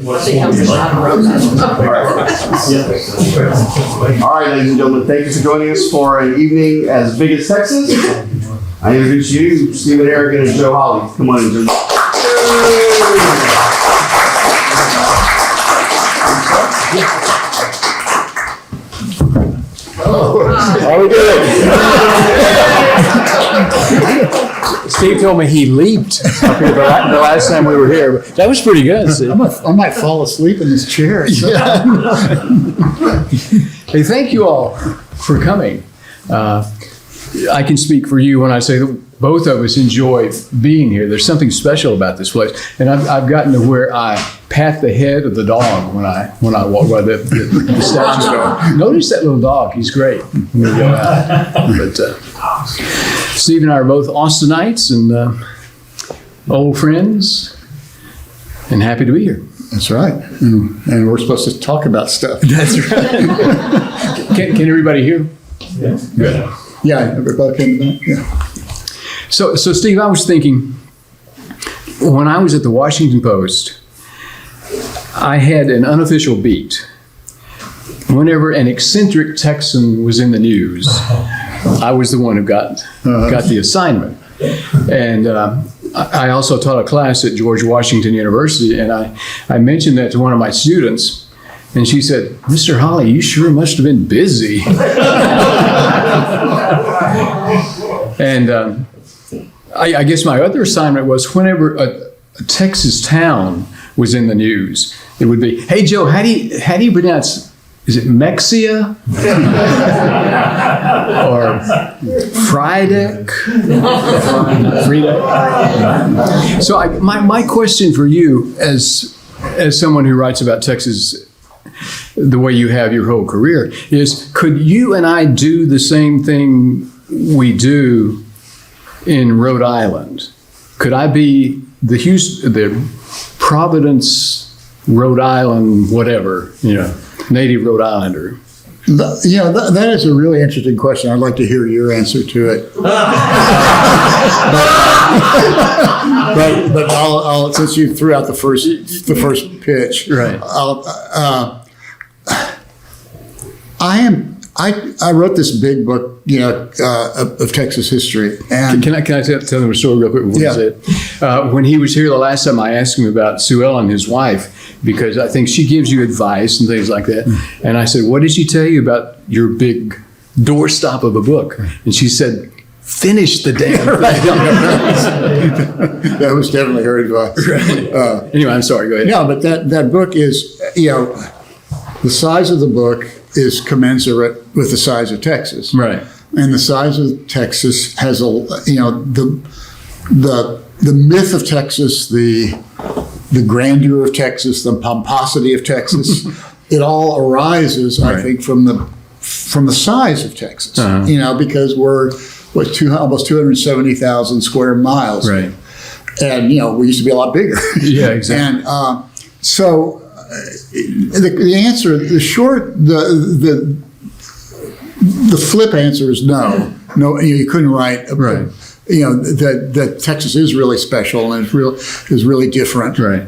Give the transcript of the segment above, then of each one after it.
All right, ladies and gentlemen, thank you for joining us for an evening as big as Texas. I introduce you, Stephen Harrigan and Joe Holley. Come on in, Joe. How we doing? Steve told me he leaped up here the last time we were here. That was pretty good, Steve. I might fall asleep in this chair. So. Yeah. Hey, thank you all for coming. I can speak for you when I say that both of us enjoy being here. There's something special about this place, and I've gotten to where I pat the head of the dog when I walk by the statue. Notice that little dog; he's great when we go out. But Steve and I are both Austinites and old friends, and happy to be here. That's right, and we're supposed to talk about stuff. That's right. Can everybody hear? Yeah. Good. Yeah, everybody can. Yeah. So Steve, I was thinking, when I was at the Washington Post, I had an unofficial beat. Whenever an eccentric Texan was in the news, I was the one who got the assignment. And I also taught a class at George Washington University, and I mentioned that to one of my students, and she said, "Mr. Holley, you sure must have been busy." And I guess my other assignment was whenever a Texas town was in the news, it would be, "Hey Joe, how do you pronounce? Is it Mexia or Friedeck?" So my question for you, as someone who writes about Texas the way you have your whole career, is could you and I do the same thing we do in Rhode Island? Could I be the Providence, Rhode Island, whatever, native Rhode Islander? That is a really interesting question. I'd like to hear your answer to it. but I'll since you threw out the first pitch, right? I wrote this big book, of Texas history. And can I tell them a story real quick before you say it? When he was here the last time, I asked him about Sue Ellen, his wife, because I think she gives you advice and things like that. And I said, "What did she tell you about your big doorstop of a book?" And she said, "Finish the damn thing." That was definitely her advice. Right. Anyway, I'm sorry. Go ahead. No, but that book is, the size of the book is commensurate with the size of Texas. Right. And the size of Texas has the myth of Texas, the grandeur of Texas, the pomposity of Texas. It all arises, I think, from the size of Texas. Because we're almost 270,000 square miles. Right. And we used to be a lot bigger. Yeah, exactly. And so the answer, the flip answer is no. No, you couldn't write. Right. That Texas is really special and is really different. Right.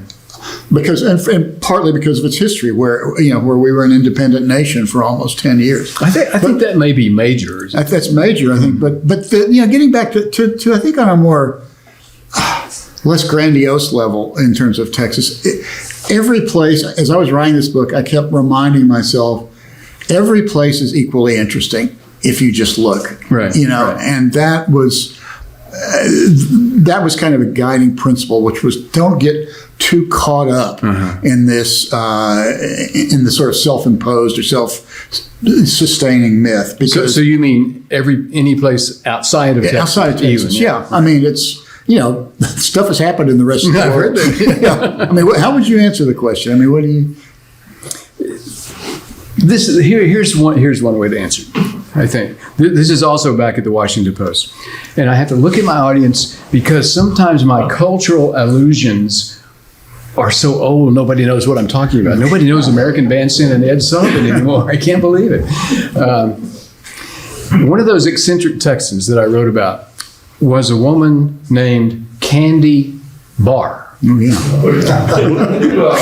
Because and partly because of its history, where we were an independent nation for almost 10 years. I think that may be major. That's major, I think. But getting back to I think on a more less grandiose level in terms of Texas. Every place, as I was writing this book, I kept reminding myself, every place is equally interesting if you just look. Right. And that was kind of a guiding principle, which was don't get too caught up in this in the sort of self-imposed or self-sustaining myth. So you mean any place outside of Texas? Outside of Texas, even, yeah. I mean, it's stuff has happened in the rest of the world. I mean, how would you answer the question? I mean, what do you? Here's one way to answer it, I think. This is also back at the Washington Post. And I have to look at my audience because sometimes my cultural allusions are so old, nobody knows what I'm talking about. Nobody knows American Bandstand and Ed Sullivan anymore. I can't believe it. One of those eccentric Texans that I wrote about was a woman named Candy bar. Oh, yeah.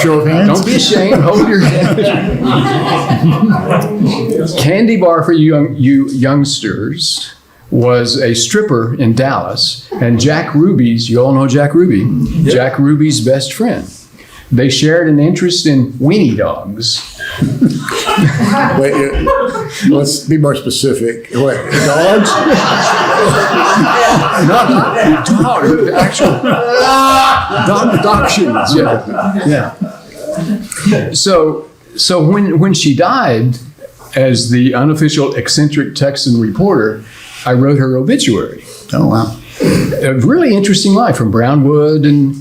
Show of hands. Don't be ashamed. Hold your head. Candy bar for you youngsters was a stripper in Dallas, and Jack Ruby's, you all know Jack Ruby, Jack Ruby's best friend. They shared an interest in weenie dogs. Wait, let's be more specific. What, dogs? Not dog, actual adoptions. Yeah. So when she died, as the unofficial eccentric Texan reporter, I wrote her obituary. Oh, wow. A really interesting life, from Brownwood and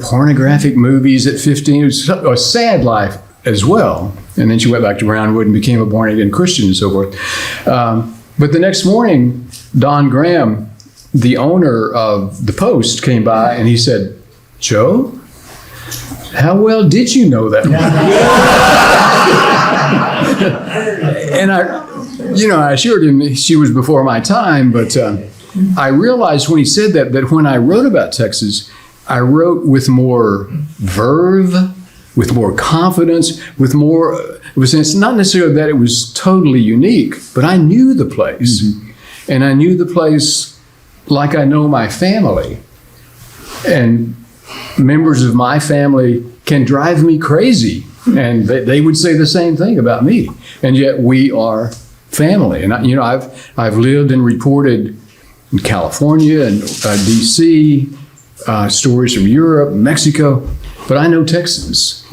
pornographic movies at 15. It was a sad life as well. And then she went back to Brownwood and became a born-again Christian and so forth. But the next morning, Don Graham, the owner of the Post, came by and he said, "Joe, how well did you know that woman?" And I assured him she was before my time, but I realized when he said that when I wrote about Texas, I wrote with more verve, with more confidence, with more, it's not necessarily that it was totally unique, but I knew the place. Mm-hmm. And I knew the place like I know my family. And members of my family can drive me crazy. And they would say the same thing about me. And yet we are family. And I've lived and reported in California and DC, stories from Europe, Mexico, but I know Texas.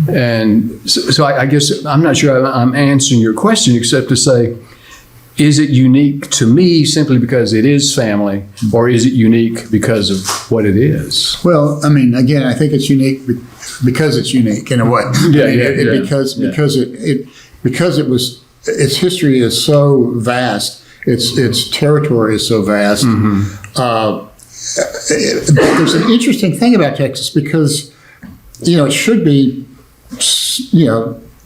And so I guess I'm not sure I'm answering your question, except to say, is it unique to me simply because it is family, or is it unique because of what it is? Well, I mean, again, I think it's unique because it's unique in a way. Because its history is so vast, its territory is so vast. Mm-hmm. There's an interesting thing about Texas because, it should be,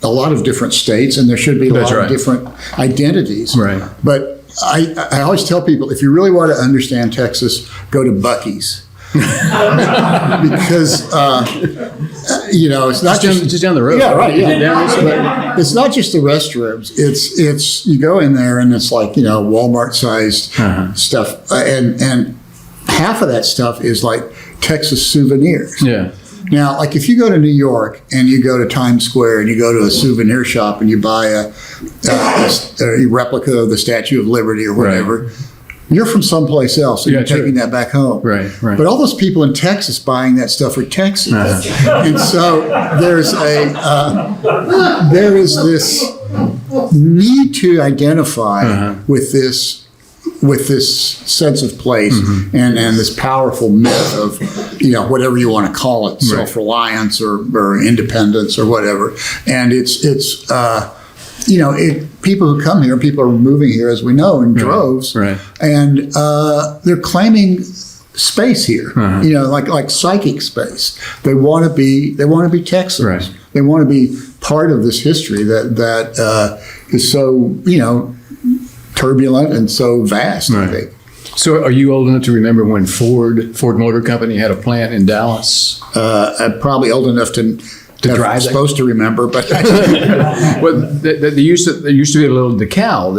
a lot of different states, and there should be a lot of different identities. Right. But I always tell people, if you really want to understand Texas, go to Buc-ee's. Because, it's not just down the road. Yeah, right. Yeah. It's not just the restrooms. It's you go in there and it's like, Walmart-sized stuff. And half of that stuff is like Texas souvenirs. Yeah. Now, like if you go to New York and you go to Times Square and you go to a souvenir shop and you buy a replica of the Statue of Liberty or whatever, you're from someplace else and you're taking that back home. Right. But all those people in Texas buying that stuff are Texans. And so there is this need to identify with this sense of place and this powerful myth of, whatever you want to call it, self-reliance or independence or whatever. And it's people who come here, people are moving here, as we know, in droves, and they're claiming space here, like psychic space. They want to be Texans. Right. They want to be part of this history that is so, turbulent and so vast, I think. So are you old enough to remember when Ford Motor Company had a plant in Dallas? I'm probably old enough to drive. Supposed to remember, but well, there used to be a little decal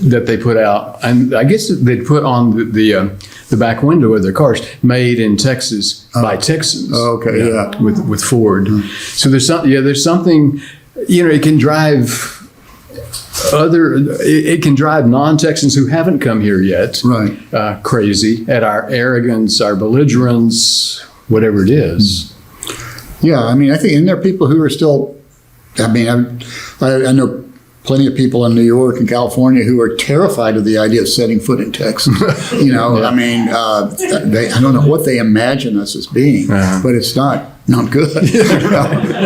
that they put out, and I guess they'd put on the back window of their cars, "Made in Texas by Texans." Oh, okay, yeah. With Ford. Mm-hmm. So there's something. It can drive. It can drive non-Texans who haven't come here yet crazy at our arrogance, our belligerence, whatever it is. Yeah, I mean, I think, and there are people who are still, I know plenty of people in New York and California who are terrified of the idea of setting foot in Texas. I mean, I don't know what they imagine us as being, but it's not good.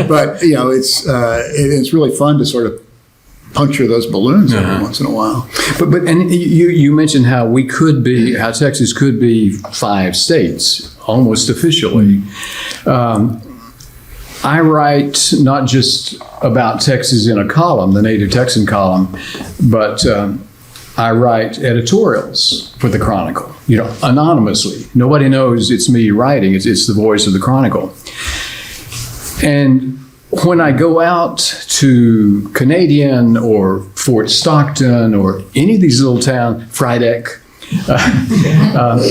But, it's really fun to sort of puncture those balloons every once in a while. But you mentioned how Texas could be 5 states almost officially. I write not just about Texas in a column, the Native Texan column, but I write editorials for the Chronicle. anonymously. Nobody knows it's me writing. It's the voice of the Chronicle. And when I go out to Canadian or Fort Stockton or any of these little towns, Fryedeck,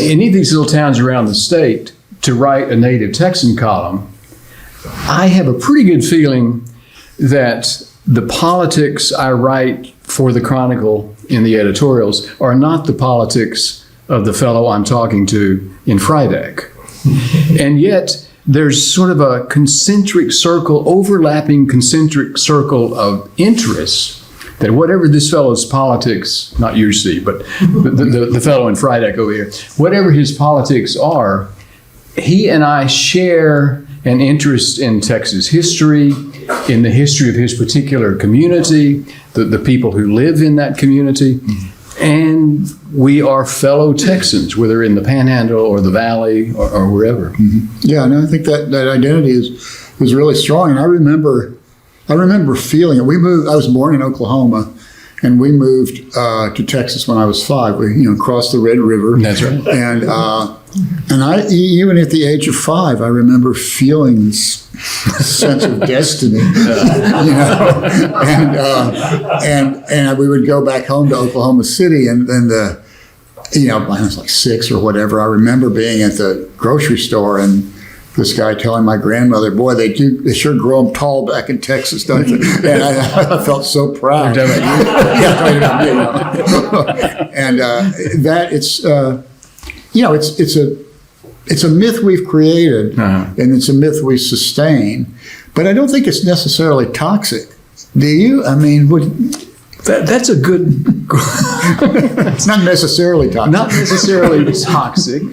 any of these little towns around the state to write a native Texan column, I have a pretty good feeling that the politics I write for the Chronicle in the editorials are not the politics of the fellow I'm talking to in Fryedeck. And yet, there's sort of a overlapping concentric circle of interest that whatever this fellow's politics, not you, Steve, but the fellow in Fryedeck over here, whatever his politics are, he and I share an interest in Texas history, in the history of his particular community, the people who live in that community, and we are fellow Texans, whether in the Panhandle or the Valley or wherever. Mm-hmm. Yeah, no, I think that identity is really strong. And I remember feeling it. I was born in Oklahoma, and we moved to Texas when I was 5. We crossed the Red River. That's right. And I, even at the age of 5, I remember feeling this sense of destiny, and we would go back home to Oklahoma City, and then I was like 6 or whatever. I remember being at the grocery store and this guy telling my grandmother, "Boy, they sure grow them tall back in Texas, don't they?" And I felt so proud. Talking about you? Yeah, talking about me. And that it's a myth we've created, and it's a myth we sustain. But I don't think it's necessarily toxic. Do you? I mean, that's a good. It's not necessarily toxic. Not necessarily toxic.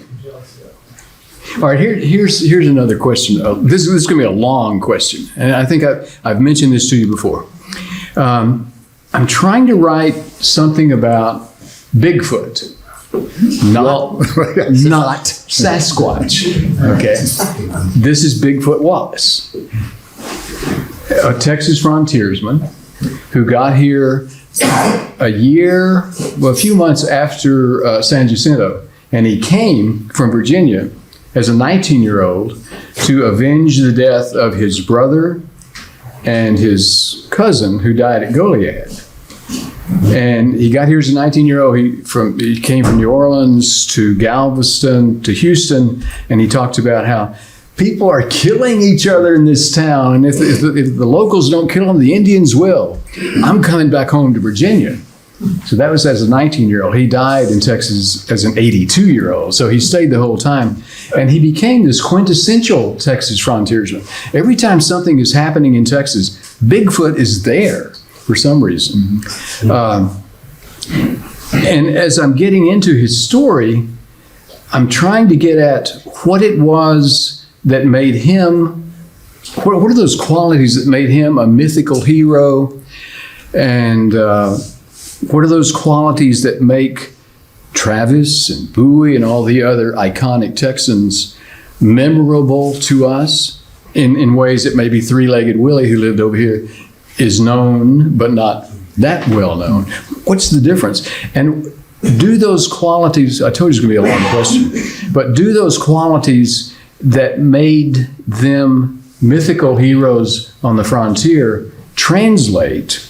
All right, here's another question. This is going to be a long question, and I think I've mentioned this to you before. I'm trying to write something about Bigfoot, not Sasquatch. Okay, this is Bigfoot Wallace, a Texas frontiersman who got here a few months after San Jacinto, and he came from Virginia as a 19-year-old to avenge the death of his brother and his cousin who died at Goliad. And he got here as a 19-year-old. He came from New Orleans to Galveston to Houston, and he talked about how people are killing each other in this town, and if the locals don't kill them, the Indians will. I'm coming back home to Virginia. So that was as a 19-year-old. He died in Texas as an 82-year-old. So he stayed the whole time. And he became this quintessential Texas frontiersman. Every time something is happening in Texas, Bigfoot is there for some reason. And as I'm getting into his story, I'm trying to get at what it was that made him, what are those qualities that made him a mythical hero? And what are those qualities that make Travis and Bowie and all the other iconic Texans memorable to us in ways that maybe Three-Legged Willie, who lived over here, is known but not that well known? What's the difference? And do those qualities, I told you it's going to be a long question, but do those qualities that made them mythical heroes on the frontier translate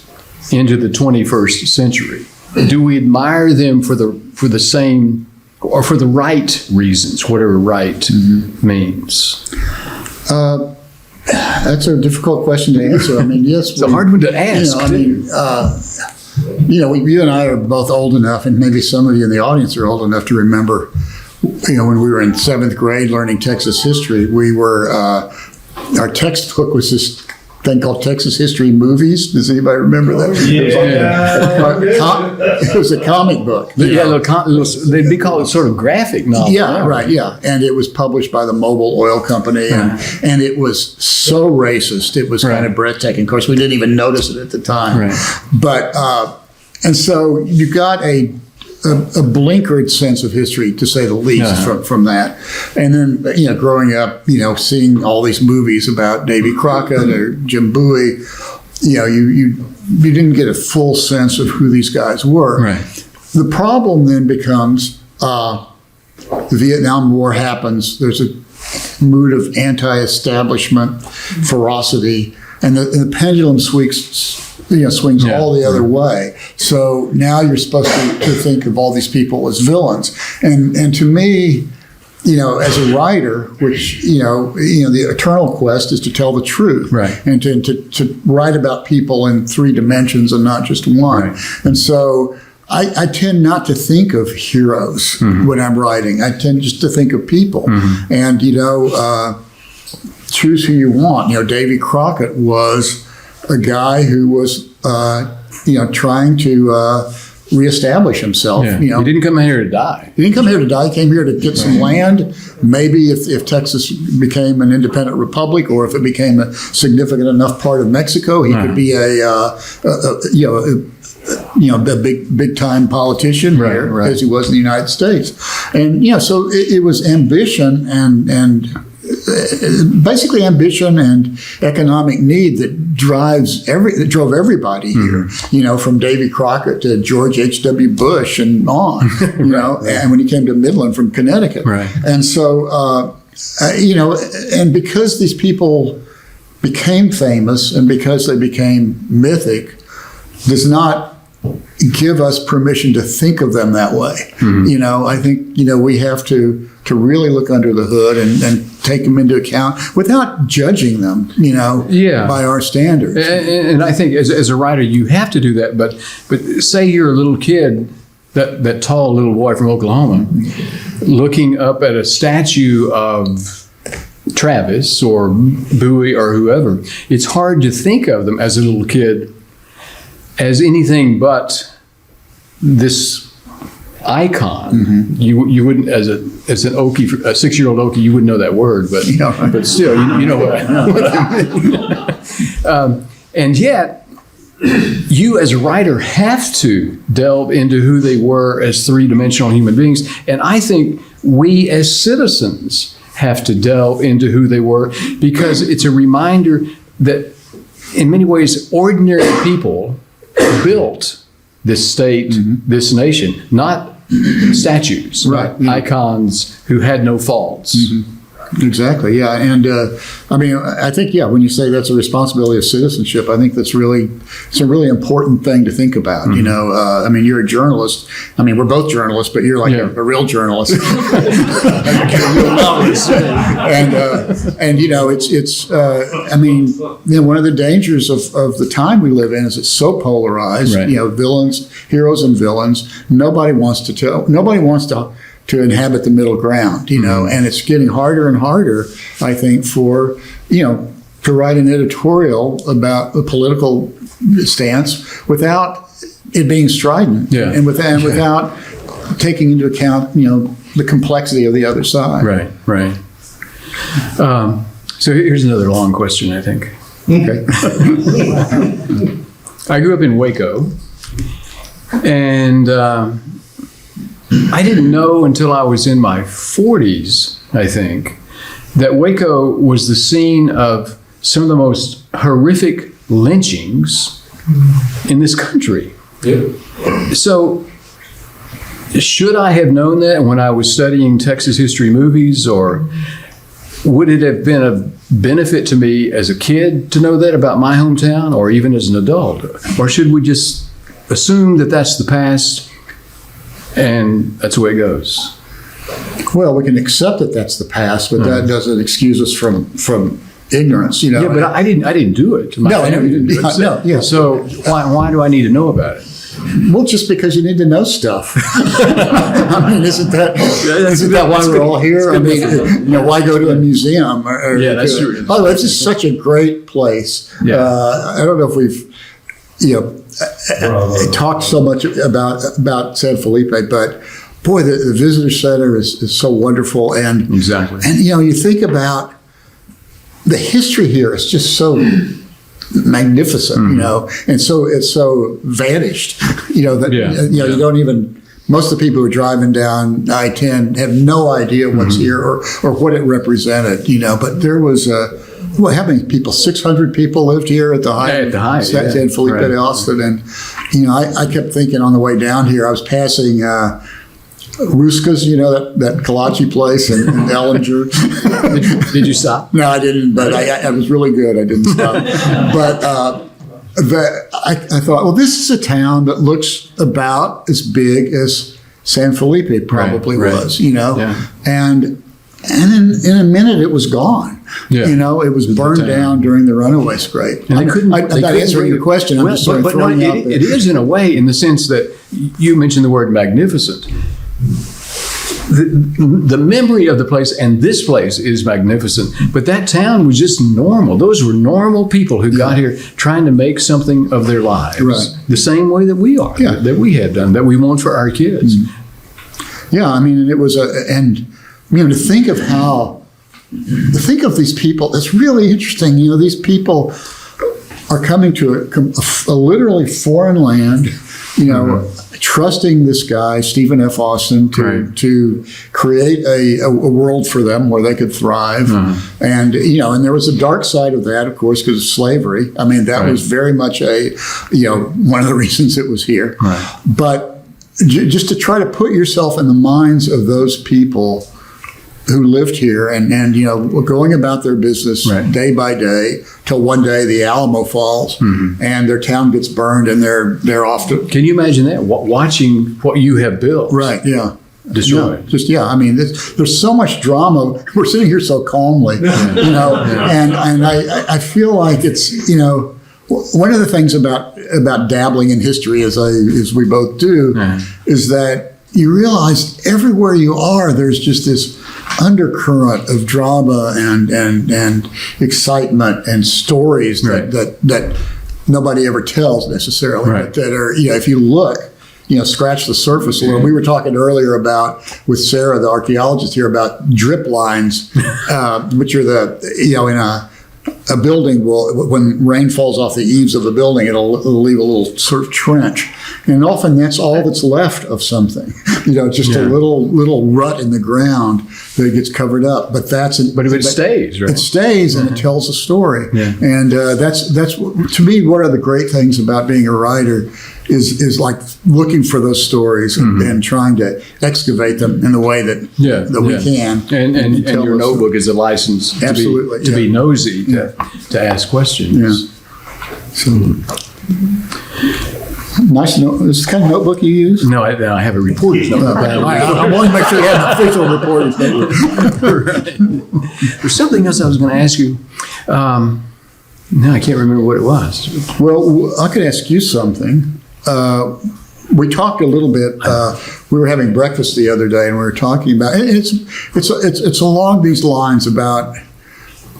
into the 21st century? Do we admire them for the same or for the right reasons, whatever right means? That's a difficult question to answer. I mean, yes, it's a hard one to ask. You and I are both old enough, and maybe some of you in the audience are old enough to remember. When we were in 7th grade learning Texas history, we were our textbook was this thing called Texas History Movies. Does anybody remember that? It was a comic book. They'd be called sort of graphic novel. Yeah, right, yeah. And it was published by the Mobil Oil Company, and it was so racist. It was kind of breathtaking. Of course, we didn't even notice it at the time. Right. But, and so you got a blinkered sense of history, to say the least, from that. And then, growing up, seeing all these movies about Davy Crockett or Jim Bowie, you didn't get a full sense of who these guys were. Right. The problem then becomes, the Vietnam War happens, there's a mood of anti-establishment ferocity, and the pendulum swings all the other way. So now you're supposed to think of all these people as villains. And to me, as a writer, which, the eternal quest is to tell the truth. Right. And to write about people in 3 dimensions and not just one. Right. And so I tend not to think of heroes when I'm writing. I tend just to think of people. And, choose who you want. Davy Crockett was a guy who was, trying to reestablish himself. Yeah. He didn't come here to die. He didn't come here to die. He came here to get some land. Maybe if Texas became an independent republic, or if it became a significant enough part of Mexico, he could be a big time politician here, as he was in the United States. And so it was ambition and basically ambition and economic need that drove everybody here. From Davy Crockett to George H.W. Bush and on. And when he came to Midland from Connecticut. Right. And so and because these people became famous and because they became mythic, does not give us permission to think of them that way. I think we have to really look under the hood and take them into account without judging them, by our standards. And I think as a writer, you have to do that. But say you're a little kid, that tall little boy from Oklahoma, looking up at a statue of Travis or Bowie or whoever, it's hard to think of them as a little kid as anything but this icon. You wouldn't, as an Okie, a 6-year-old Okie, you wouldn't know that word, but but still, you know what I mean. And yet, you as a writer have to delve into who they were as 3-dimensional human beings, and I think we as citizens have to delve into who they were, because it's a reminder that in many ways ordinary people built this state, this nation, not statues, icons who had no faults. Exactly, yeah. And I think, when you say that's a responsibility of citizenship, I think it's a really important thing to think about. You're a journalist. We're both journalists, but you're like a real journalist. And one of the dangers of the time we live in is it's so polarized. Villains, heroes, and villains. Nobody wants to inhabit the middle ground, and it's getting harder and harder, I think, to write an editorial about a political stance without it being strident and without taking into account, the complexity of the other side. Right. So here's another long question, I think. Okay. I grew up in Waco, and I didn't know until I was in my 40s, I think, that Waco was the scene of some of the most horrific lynchings in this country. So should I have known that when I was studying Texas history movies, or would it have been a benefit to me as a kid to know that about my hometown, or even as an adult? Or should we just assume that that's the past and that's the way it goes? Well, we can accept that that's the past, but that doesn't excuse us from ignorance, Yeah, but I didn't do it. No, I didn't do it. So why do I need to know about it? Well, just because you need to know stuff. Isn't that why we're all here? Why go to a museum? That's true. Oh, this is such a great place. I don't know if we've, talked so much about San Felipe, but boy, the visitor center is so wonderful, and exactly. And you think about the history here is just so magnificent, and so it's so vanished, you don't even. Most of the people who are driving down I-10 have no idea what's here or what it represented, But there was how many people? 600 people lived here at the height. San Felipe de Austin, and I kept thinking on the way down here, I was passing Ruska's, that kolache place in Ellinger. Did you stop? No, I didn't, but I was really good. I didn't stop. But I thought, well, this is a town that looks about as big as San Felipe probably was, Yeah. And in a minute it was gone. Yeah. It was burned down during the runaway scrape. And I'm not answering your question. I'm just sort of throwing out there. It is in a way, in the sense that you mentioned the word magnificent. The memory of the place and this place is magnificent, but that town was just normal. Those were normal people who got here trying to make something of their lives. Right. The same way that we are, that we have done, that we want for our kids. Mm-hmm. Yeah, I mean, it was to think of these people, it's really interesting. These people are coming to a literally foreign land, trusting this guy, Stephen F. Austin, to create a world for them where they could thrive. And there was a dark side of that, of course, because of slavery. I mean, that was very much one of the reasons it was here. Right. But just to try to put yourself in the minds of those people who lived here and going about their business day by day till one day the Alamo falls and their town gets burned and they're off to. Can you imagine that? Watching what you have built. Right, yeah. Destroyed. I mean, there's so much drama. We're sitting here so calmly, and I feel like it's, one of the things about dabbling in history, as we both do, is that you realize everywhere you are, there's just this undercurrent of drama and excitement and stories that nobody ever tells necessarily, but that are, if you look, scratch the surface a little. We were talking earlier with Sarah, the archaeologist here, about drip lines, which are in a building when rain falls off the eaves of the building, it'll leave a little sort of trench. And often that's all that's left of something. Just a little rut in the ground that gets covered up. But it stays, right? It stays and it tells a story. Yeah. And that's to me, one of the great things about being a writer is like looking for those stories and trying to excavate them in the way that we can. And your notebook is a license to be nosy, to ask questions. Yeah. So, nice note. Is this the kind of notebook you use? No, I have a reporter's notebook. I want to make sure you have an official reporter's notebook. There's something else I was going to ask you. No, I can't remember what it was. Well, I could ask you something. We talked a little bit. We were having breakfast the other day, and we were talking about it's along these lines about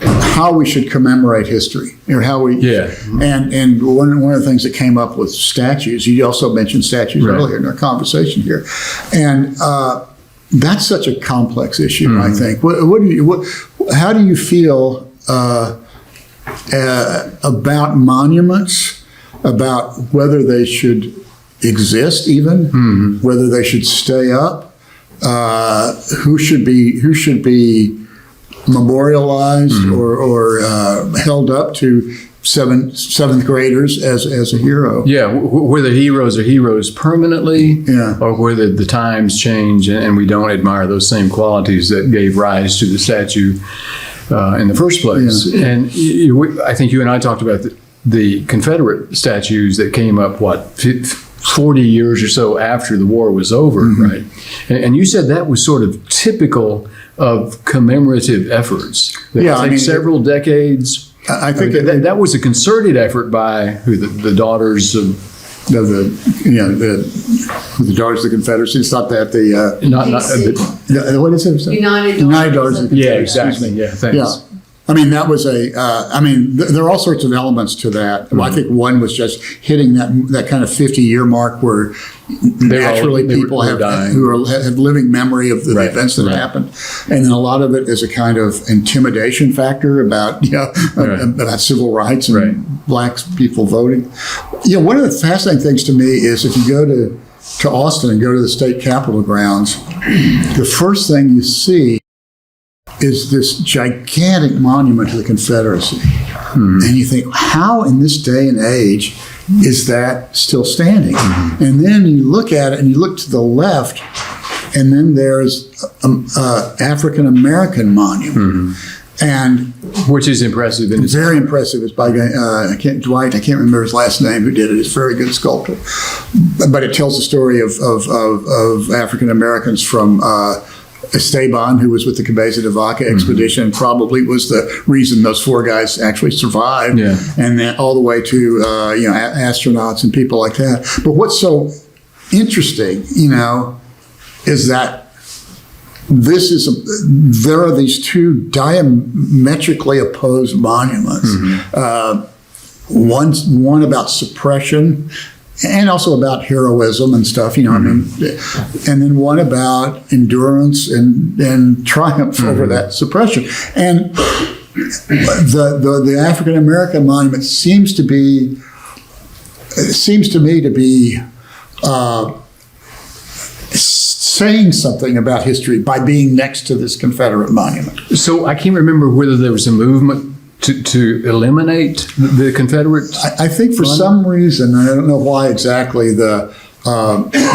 how we should commemorate history, or how we and one of the things that came up with statues. You also mentioned statues earlier in our conversation here, and that's such a complex issue. I think. How do you feel about monuments? About whether they should exist, even whether they should stay up, who should be memorialized or held up to seventh graders as a hero. Yeah, whether heroes are heroes permanently, or whether the times change and we don't admire those same qualities that gave rise to the statue in the first place. Yeah. And I think you and I talked about the Confederate statues that came up, 40 years or so after the war was over, right? And you said that was sort of typical of commemorative efforts. That take several decades. I think that was a concerted effort by the daughters of the Daughters of the Confederacy. It's not that what is it? United Daughters of the Confederacy. Yeah, exactly. Yeah, thanks. Yeah. I mean, that was there are all sorts of elements to that. I think one was just hitting that kind of 50-year mark where naturally people have living memory of the events that happened. And then a lot of it is a kind of intimidation factor about civil rights and black people voting. One of the fascinating things to me is if you go to Austin and go to the state capitol grounds, the first thing you see is this gigantic monument to the Confederacy. And you think, how in this day and age is that still standing? And then you look at it and you look to the left and then there's African American monument, and Which is impressive. In very impressive. It's by Dwight. I can't remember his last name. Who did it? He's a very good sculptor. But it tells the story of African Americans from Esteban, who was with the Cabeza de Vaca expedition, and probably was the reason those 4 guys actually survived. Yeah. And then all the way to astronauts and people like that. But what's so interesting, is that there are these 2 diametrically opposed monuments. One about suppression and also about heroism and stuff, and then one about endurance and triumph over that suppression. And the African American monument seems to me to be saying something about history by being next to this Confederate monument. So I can't remember whether there was a movement to eliminate the Confederate. I think for some reason, I don't know why exactly, the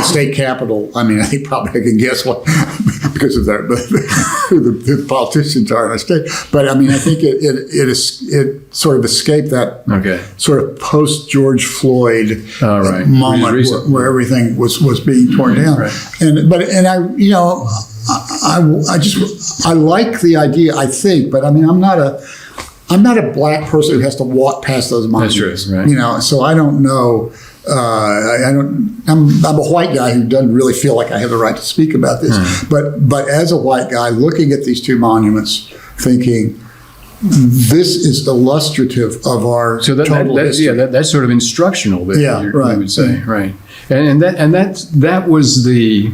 state capitol. I mean, I think probably I can guess what because of who the politicians are in the state. But I mean, I think it sort of escaped that sort of post George Floyd moment where everything was being torn down. Right. I like the idea. I think, but I mean, I'm not a black person who has to walk past those monuments. That's true, right. So I don't know. I'm a white guy who doesn't really feel like I have the right to speak about this. But as a white guy looking at these 2 monuments, thinking this is illustrative of our total history. Yeah, that's sort of instructional. That you would say, right? And that was the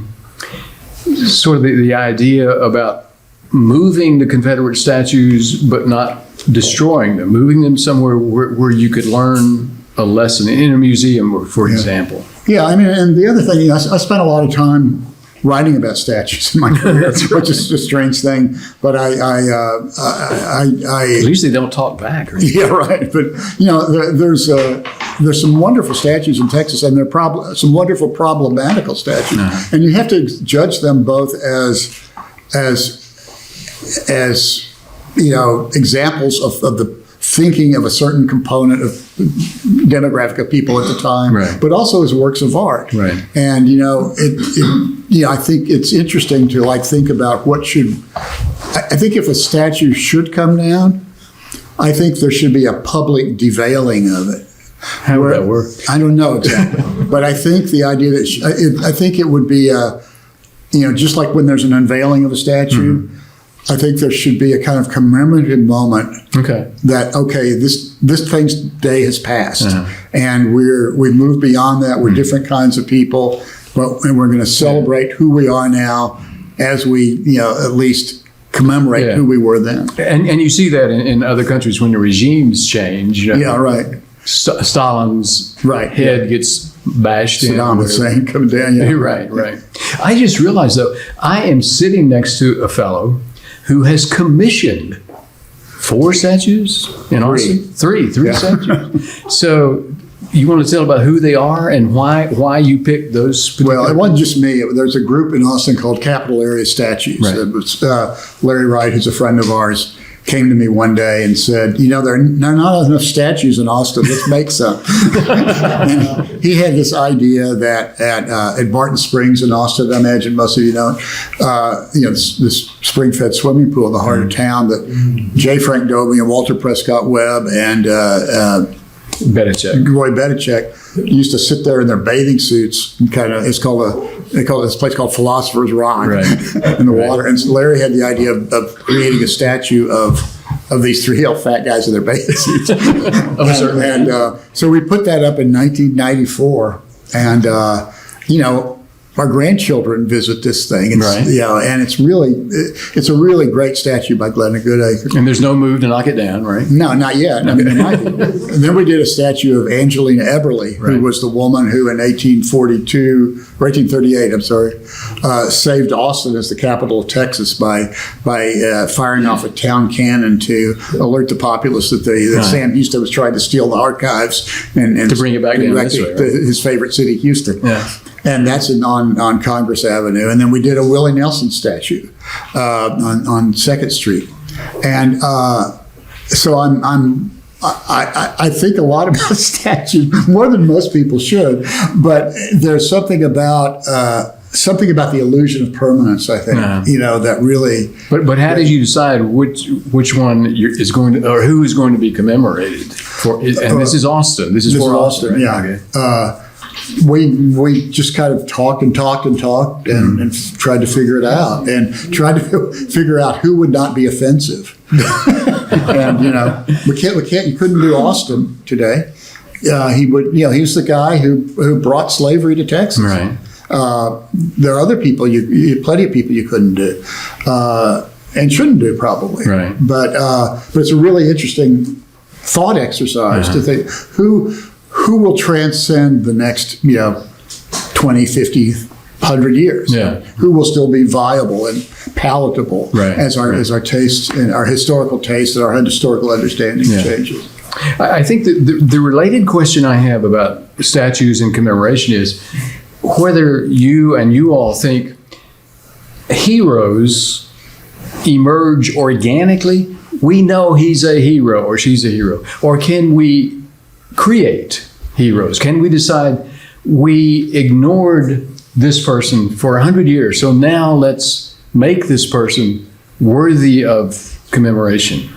sort of the idea about moving the Confederate statues, but not destroying them, moving them somewhere where you could learn a lesson in a museum, for example. Yeah, I mean, and the other thing, I spent a lot of time writing about statues in my career, which is a strange thing. But I at least they don't talk back. Right? Yeah, right. But there's some wonderful statues in Texas, and there are some wonderful problematical statues, and you have to judge them both as examples of the thinking of a certain component of demographic of people at the time, but also as works of art. Right. And I think it's interesting to think about I think if a statue should come down, I think there should be a public deveiling of it. How would that work? I don't know exactly, but I think the idea that I think it would be just like when there's an unveiling of a statue. I think there should be a kind of commemorative moment that this thing's day has passed, and we moved beyond that. We're different kinds of people, and we're going to celebrate who we are now as we at least commemorate who we were then. And you see that in other countries when the regimes change. Stalin's head gets bashed in. Saddam Hussein coming down. Yeah. Right. I just realized though, I am sitting next to a fellow who has commissioned 4 statues in Austin? Three statues. So you want to tell about who they are and why you picked those? Well, it wasn't just me. There's a group in Austin called Capital Area Statues. Right. It was, Larry Wright, who's a friend of ours, came to me one day and said, there are not enough statues in Austin. Let's make some. And he had this idea that at Barton Springs in Austin, I imagine most of you know, this spring-fed swimming pool in the heart of town that J. Frank Dobie and Walter Prescott Webb and Roy Bedichek used to sit there in their bathing suits and they call this place called Philosopher's Rock in the water. And so Larry had the idea of creating a statue of these 3 old fat guys in their bathing suits. So we put that up in 1994, and our grandchildren visit this thing. And it's a really great statue by Glenna Goodacre. And there's no move to knock it down, right? No, not yet. I mean, and then we did a statue of Angelina Eberly, who was the woman who in 1838, saved Austin as the capital of Texas by firing off a town cannon to alert the populace that Sam Houston was trying to steal the archives and to bring it back down this way, his favorite city, Houston. Yeah. And that's on Congress Avenue. And then we did a Willie Nelson statue on 2nd Street. And so I think a lot about statues, more than most people should, but there's something about the illusion of permanence, I think, that really. But how did you decide which one is going to, or who is going to be commemorated for? And this is Austin. This is for Austin, right? Yeah. Okay. We just kind of talked and tried to figure it out, and tried to figure out who would not be offensive. And you couldn't do Austin today. He was the guy who brought slavery to Texas. Right. There are other people, plenty of people you couldn't do, and shouldn't do probably. Right. But it's a really interesting thought exercise to think who will transcend the next 20, 50, 100 years. Yeah. Who will still be viable and palatable as our tastes and our historical tastes and our historical understanding changes. I think that the related question I have about statues and commemoration is whether you all think heroes emerge organically. We know he's a hero or she's a hero. Or can we create heroes? Can we decide we ignored this person for 100 years, so now let's make this person worthy of commemoration?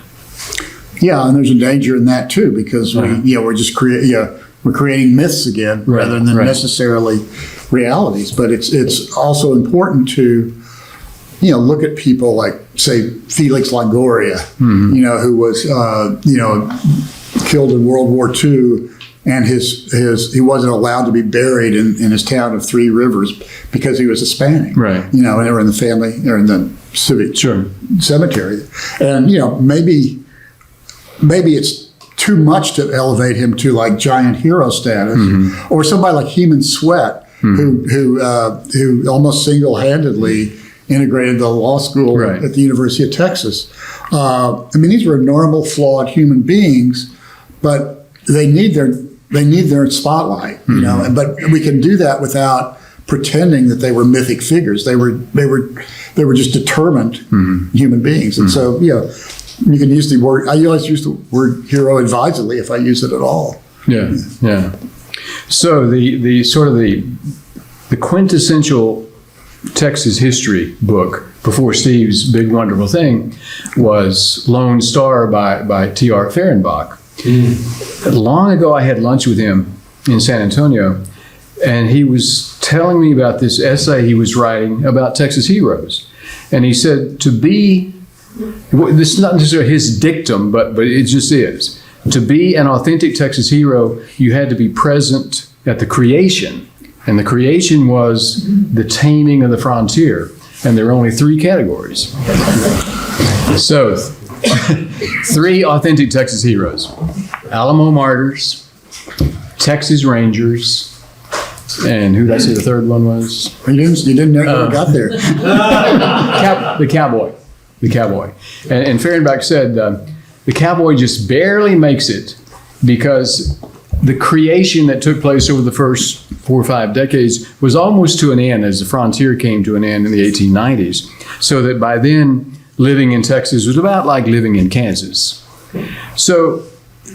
Yeah, and there's a danger in that too, because we're just creating myths again rather than necessarily realities. But it's also important to look at people like, say, Felix Longoria, who was killed in World War II, and he wasn't allowed to be buried in his town of Three Rivers because he was Hispanic. Right. And they were in the family or in the civic cemetery, and maybe it's too much to elevate him to like giant hero status, or somebody like Heman Sweat, who almost single-handedly integrated the law school at the University of Texas. These were normal, flawed human beings, but they need their spotlight, But we can do that without pretending that they were mythic figures. They were just determined human beings, and so you can use the word. I always use the word hero advisedly if I use it at all. Yeah. So the sort of the quintessential Texas history book before Steve's Big Wonderful Thing was Lone Star by T.R. Fehrenbach. Long ago, I had lunch with him in San Antonio, and he was telling me about this essay he was writing about Texas heroes. And he said, this is not necessarily his dictum, but it just is. To be an authentic Texas hero, you had to be present at the creation. And the creation was the taming of the frontier. And there are only 3 categories. So, 3 authentic Texas heroes: Alamo Martyrs, Texas Rangers, and who did I say the third one was? You didn't know got there. The cowboy. And Fehrenbach said the cowboy just barely makes it because the creation that took place over the first 4 or 5 decades was almost to an end as the frontier came to an end in the 1890s. So that by then, living in Texas was about like living in Kansas. So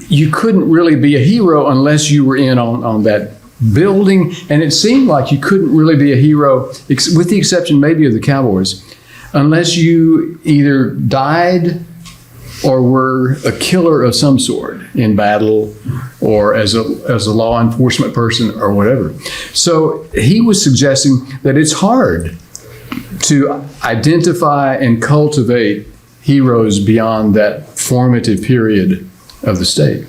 you couldn't really be a hero unless you were in on that building. And it seemed like you couldn't really be a hero, with the exception maybe of the cowboys, unless you either died or were a killer of some sort in battle or as a law enforcement person or whatever. So he was suggesting that it's hard to identify and cultivate heroes beyond that formative period of the state.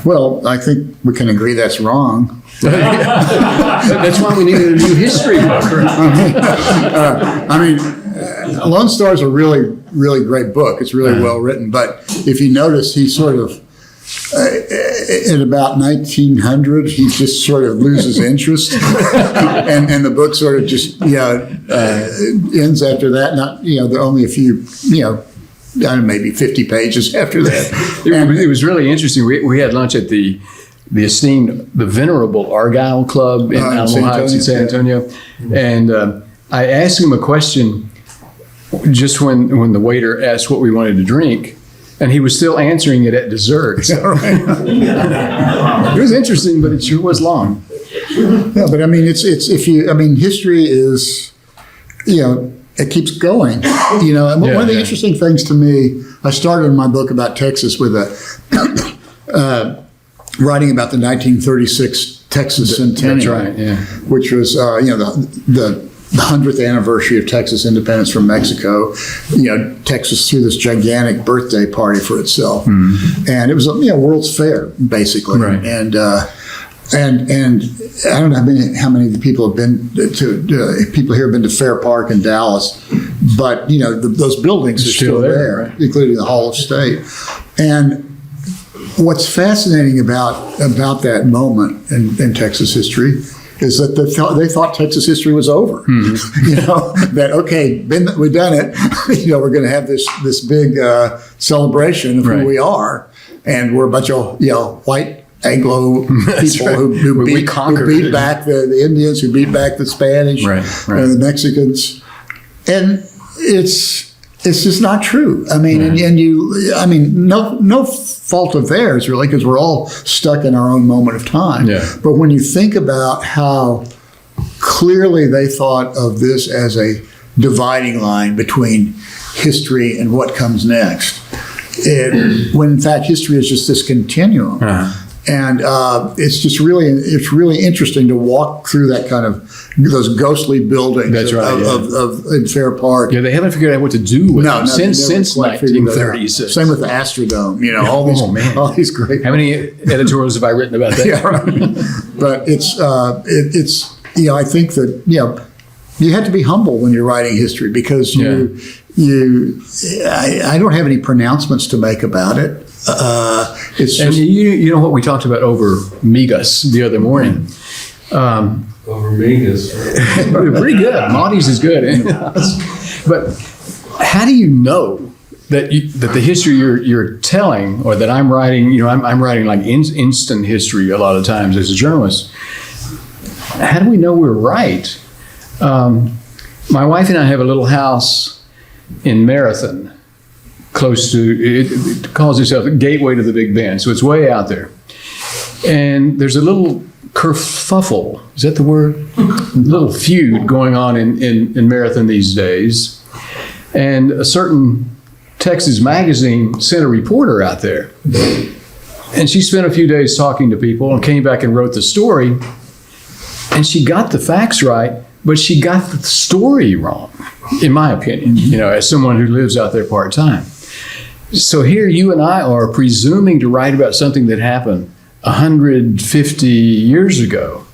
Well, I think we can agree that's wrong. That's why we needed a new history book. Lone Star is a really, really great book. It's really well written. But if you notice, he sort of, in about 1900, he just sort of loses interest. and the book sort of just, ends after that. Not, there are only a few, maybe 50 pages after that. It was really interesting. We had lunch at the the venerable Argyle Club in Alamo Heights in San Antonio. And I asked him a question just when the waiter asked what we wanted to drink, and he was still answering it at dessert. So it was interesting, but it sure was long. Yeah, but I mean, history is, it keeps going, and one of the interesting things to me, I started my book about Texas with writing about the 1936 Texas Centennial, That's right, yeah. which was, the 100th anniversary of Texas independence from Mexico. Texas threw this gigantic birthday party for itself, and it was a World's Fair basically. Right. And I don't know how many people have been to people here have been to Fair Park in Dallas, but those buildings are still there, right? Including the Hall of State. And what's fascinating about that moment in Texas history is that they thought Texas history was over. That okay, we've done it. We're going to have this big celebration of who we are, and we're a bunch of white Anglo people who beat back the Indians, who beat back the Spanish, and the Mexicans, and it's just not true. I mean, no fault of theirs really, because we're all stuck in our own moment of time. Yeah. But when you think about how clearly they thought of this as a dividing line between history and what comes next, when in fact history is just this continuum. And it's really interesting to walk through that kind of those ghostly buildings of in Fair Park. Yeah, they haven't figured out what to do with them since 1930s. Same with the Astrodome. All these great. How many editorials have I written about that? But it's I think that you have to be humble when you're writing history, because I don't have any pronouncements to make about it. It's and just, you know what we talked about over Migas the other morning. Over Migas. Pretty good. Monty's is good. But how do you know that the history you're telling, or that I'm writing, I'm writing like instant history a lot of times as a journalist. How do we know we're right? My wife and I have a little house in Marathon, close to, it calls itself Gateway to the Big Bend, so it's way out there. And there's a little kerfuffle, is that the word? A little feud going on in Marathon these days. And a certain Texas magazine sent a reporter out there. And she spent a few days talking to people and came back and wrote the story. And she got the facts right, but she got the story wrong, in my opinion, as someone who lives out there part-time. So here you and I are presuming to write about something that happened 150 years ago.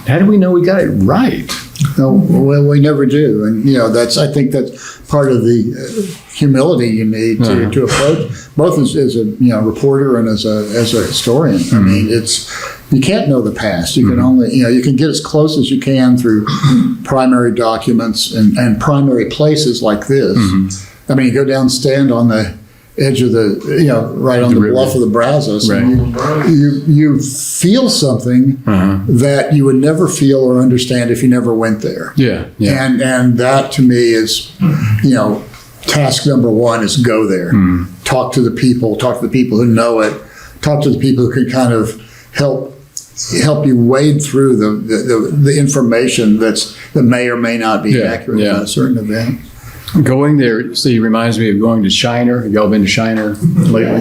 How do we know we got it right? No, well, we never do, and I think that's part of the humility you need to approach both as a reporter and as a historian. I mean, you can't know the past. You can only you can get as close as you can through primary documents and primary places like this. I mean, you go down, stand on the edge of the, right on the bluff of the Brazos, and you feel something that you would never feel or understand if you never went there. And that to me is, task number one is go there, talk to the people who know it, talk to the people who can kind of help you wade through the information that may or may not be accurate about a certain event. Going there, see, reminds me of going to Shiner. Have y'all been to Shiner lately?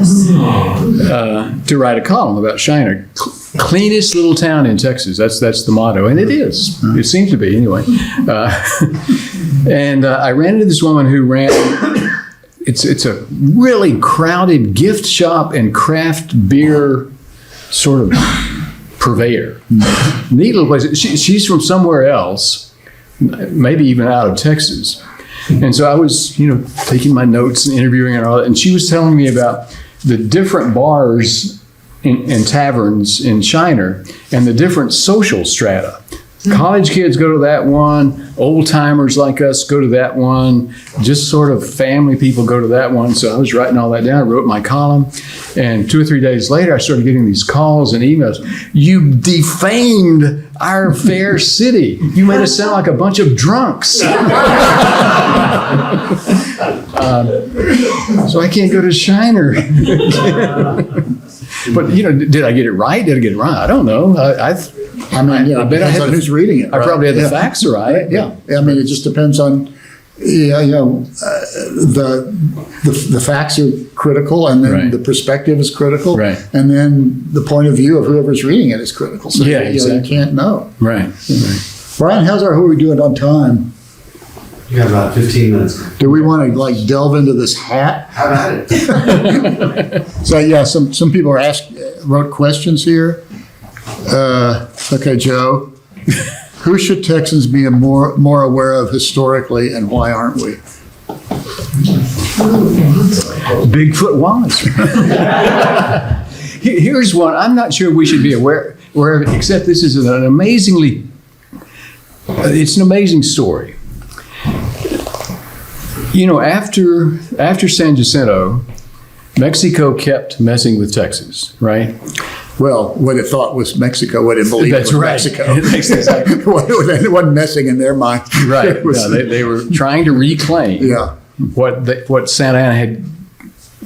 To write a column about Shiner. Cleanest little town in Texas. That's the motto. And it is. It seems to be, anyway. And I ran into this woman who ran, it's a really crowded gift shop and craft beer sort of purveyor. Neat little place. She's from somewhere else, maybe even out of Texas. And so I was, taking my notes and interviewing her and all that, and she was telling me about the different bars and taverns in Shiner and the different social strata. College kids go to that one. Old timers like us go to that one. Just sort of family people go to that one. So I was writing all that down. I wrote my column. And 2 or 3 days later, I started getting these calls and emails. You defamed our fair city. You made us sound like a bunch of drunks. So I can't go to Shiner. But, did I get it right? Did I get it wrong? I don't know. I mean, I bet depends on who's reading it. I right? probably had the facts right. Yeah. I mean, it just depends on, the facts are critical, and then Right. the perspective is critical, Right. and then the point of view of whoever's reading it is critical. So Yeah, you exactly. can't know. Right. Brian, how are we doing on time? You got about 15 minutes. Do we want to delve into this hat? Have at it. So yeah, some people wrote questions here. Okay, Joe. Who should Texans be more aware of historically, and why aren't we? Bigfoot Wallace. Here's one. I'm not sure we should be aware of it, except this is an amazing story. After San Jacinto, Mexico kept messing with Texas, right? Well, what it thought was Mexico, what it believed That's was right. Mexico. That's exactly It wasn't messing in their mind. right. It was- No, they were trying to reclaim yeah. what Santa Anna had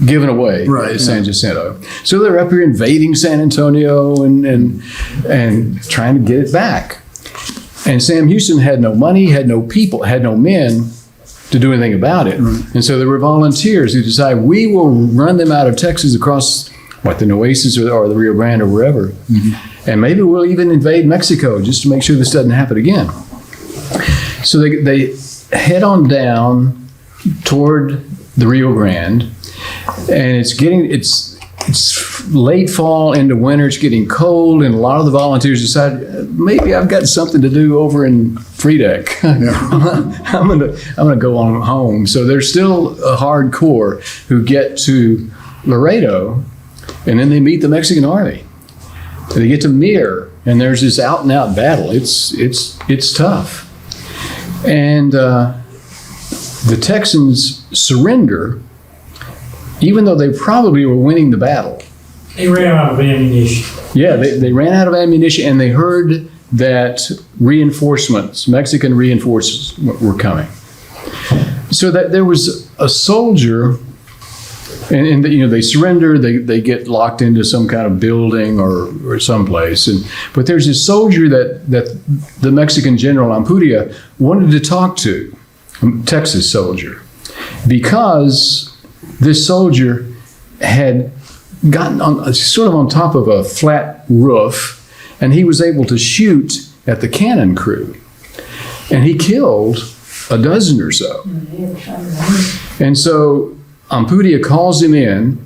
given away Right, at San Jacinto. So they're up here invading San Antonio and trying to get it back. And Sam Houston had no money, had no people, had no men to do anything about it. Right. And so there were volunteers who decided we will run them out of Texas across the Nueces or the Rio Grande or wherever. Mm-hmm. And maybe we'll even invade Mexico just to make sure this doesn't happen again. So they head on down toward the Rio Grande, and it's late fall into winter. It's getting cold, and a lot of the volunteers decide maybe I've got something to do over in Friedeck. I'm gonna go on home. So there's still a hardcore who get to Laredo, and then they meet the Mexican army. They get to Mir, and there's this out and out battle. It's tough, and the Texans surrender, even though they probably were winning the battle. They ran out of ammunition. Yeah, they ran out of ammunition, and they heard that Mexican reinforcements were coming. So that there was a soldier, and they surrender. They get locked into some kind of building or someplace. But there's this soldier that the Mexican general Ampudia wanted to talk to, a Texas soldier, because this soldier had gotten on top of a flat roof, and he was able to shoot at the cannon crew, and he killed a dozen or so. And so Ampudia calls him in,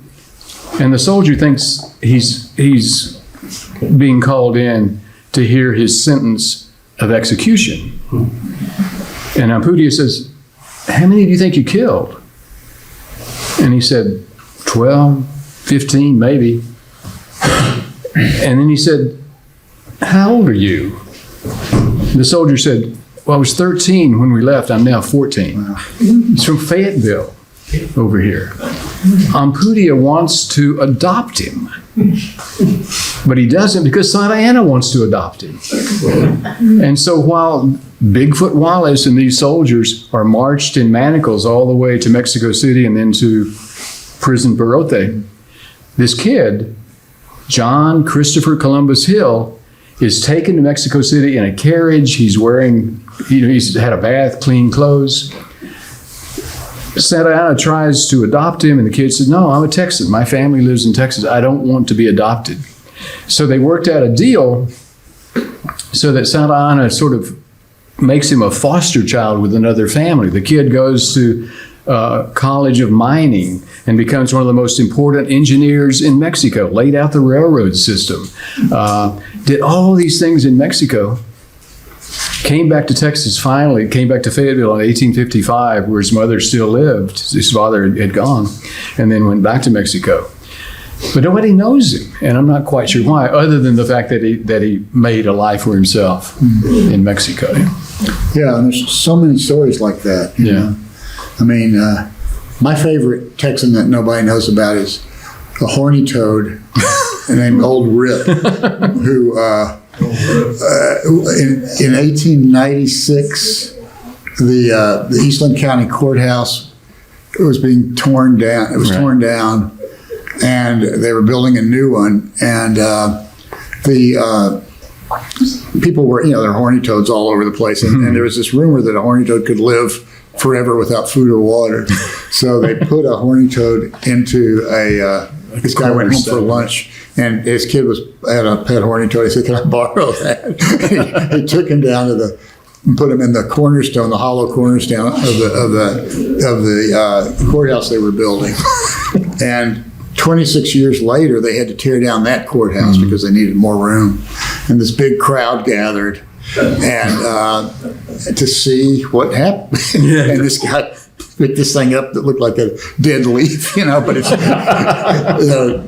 and the soldier thinks he's being called in to hear his sentence of execution. And Ampudia says, "How many do you think you killed?" And he said, 12, 15, maybe. And then he said, "How old are you?" The soldier said, "Well, I was 13 when we left. I'm now 14. He's from Fayetteville over here. Ampudia wants to adopt him. But he doesn't because Santa Anna wants to adopt him. And so while Bigfoot Wallace and these soldiers are marched in manacles all the way to Mexico City and then to Prison Perote, this kid, John Christopher Columbus Hill, is taken to Mexico City in a carriage. He's wearing, he's had a bath, clean clothes. Santa Anna tries to adopt him, and the kid says, "No, I'm a Texan. My family lives in Texas. I don't want to be adopted." So they worked out a deal so that Santa Anna sort of makes him a foster child with another family. The kid goes to College of Mining and becomes one of the most important engineers in Mexico, laid out the railroad system, did all these things in Mexico, came back to Texas finally, came back to Fayetteville in 1855, where his mother still lived. His father had gone, and then went back to Mexico. But nobody knows him, and I'm not quite sure why, other than the fact that he made a life for himself in Mexico. Yeah, and there's so many stories like that. You know? I mean, my favorite Texan that nobody knows about is a horny toad named Old Rip, who in 1896, the Eastland County Courthouse was being torn down. It was torn down, and they were building a new one. And the people were, there are horny toads all over the place, and there was this rumor that a horny toad could live forever without food or water. So they put a horny toad into this guy went home for lunch, and his kid had a pet horny toad. He said, "Can I borrow that?" He took him down to and put him in the cornerstone, the hollow cornerstone of the courthouse they were building. And 26 years later, they had to tear down that courthouse because they needed more room. And this big crowd gathered and to see what happened. And this guy picked this thing up that looked like a dead leaf, but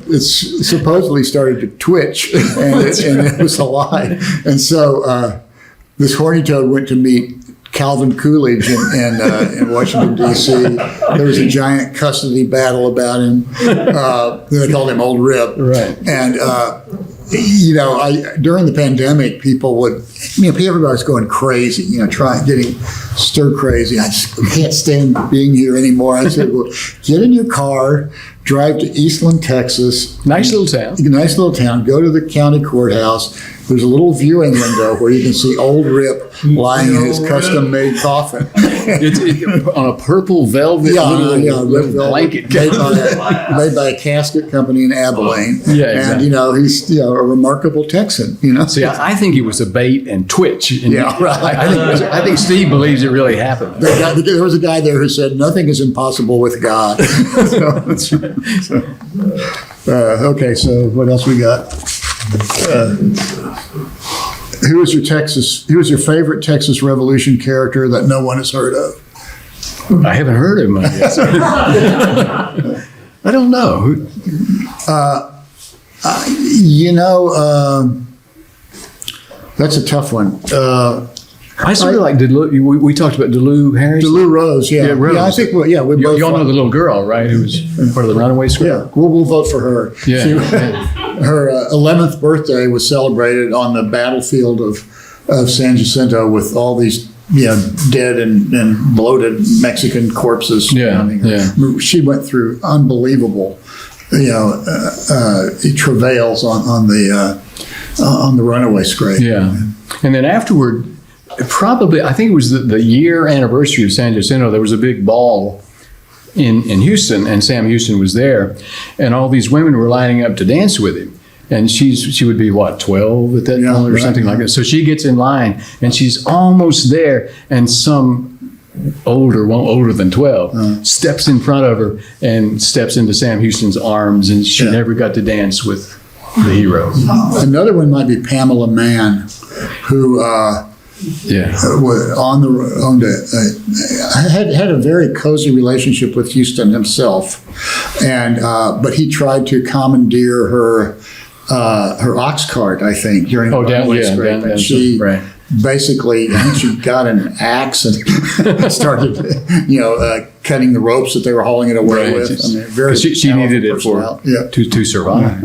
it's supposedly started to twitch, and it was alive. And so this horny toad went to meet Calvin Coolidge in Washington, D.C. There was a giant custody battle about him. They called him Old Rip. Right. And, during the pandemic, people would, everybody was going crazy, getting stir crazy. I just can't stand being here anymore. I said, well, get in your car, drive to Eastland, Texas. Nice little town. Nice little town. Go to the county courthouse. There's a little viewing window where you can see Old Rip lying in his custom-made coffin. It's on a purple velvet little blanket. Made by a casket company in Abilene. Yeah, exactly. And, he's a remarkable Texan, See, I think he was a bait and twitch. Yeah, right. I think Steve believes it really happened. There was a guy there who said, "Nothing is impossible with God." Okay, so what else we got? Who was your favorite Texas Revolution character that no one has heard of? I haven't heard of him, I guess. I don't know. That's a tough one. I sort of like we talked about Harrigan. DeLu Rose, yeah. Rose. Yeah, I think, we both. Y'all know the little girl, right, who was part of the runaway squad? Yeah, we'll vote for her. Yeah. Her 11th birthday was celebrated on the battlefield of San Jacinto with all these dead and bloated Mexican corpses surrounding her. Yeah. She went through unbelievable travails on the runaway scrape. Yeah. And then afterward, probably, I think it was the year anniversary of San Jacinto, there was a big ball in Houston, and Sam Houston was there, and all these women were lining up to dance with him. And she would be, 12 at that point or something like that. So she gets in line, and she's almost there, and some older than 12, steps in front of her and steps into Sam Houston's arms, and she never got to dance with the hero. Another one might be Pamela Mann, who had a very cozy relationship with Houston himself, and but he tried to commandeer her ox cart, I think, during the runaway scrape, and she basically, I think she got an axe and started, cutting the ropes that they were hauling it away with. She needed it to survive.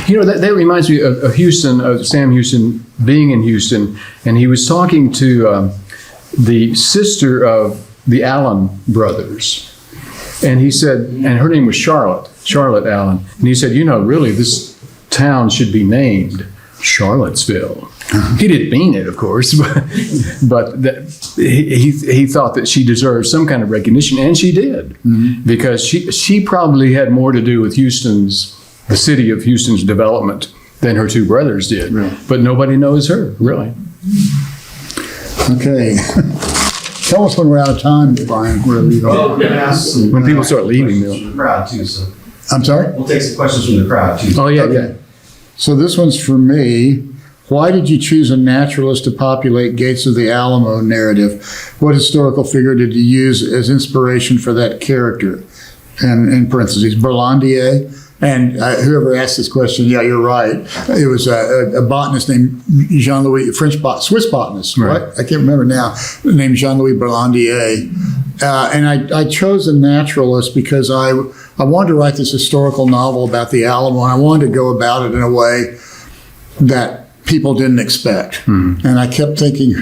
That reminds me of Houston, of Sam Houston being in Houston, and he was talking to the sister of the Allen brothers, and he said, and her name was Charlotte Allen, and he said, really, this town should be named Charlottesville. He didn't mean it, of course, but he thought that she deserved some kind of recognition, and she did, because she probably had more to do with the city of Houston's development than her two brothers did. Right. But nobody knows her, really. Okay. Tell us when we're out of time, Brian. When people start leaving, the crowd too. So I'm sorry? we'll take some questions from the crowd too. Oh, yeah. Okay. So this one's for me. Why did you choose a naturalist to populate Gates of the Alamo narrative? What historical figure did you use as inspiration for that character? And in parentheses, Berlandier. And whoever asked this question, yeah, you're right. It was a botanist named Jean-Louis, Swiss botanist, Right. right? I can't remember now, named Jean-Louis Berlandier. And I chose a naturalist because I wanted to write this historical novel about the Alamo, and I wanted to go about it in a way that people didn't expect. And I kept thinking,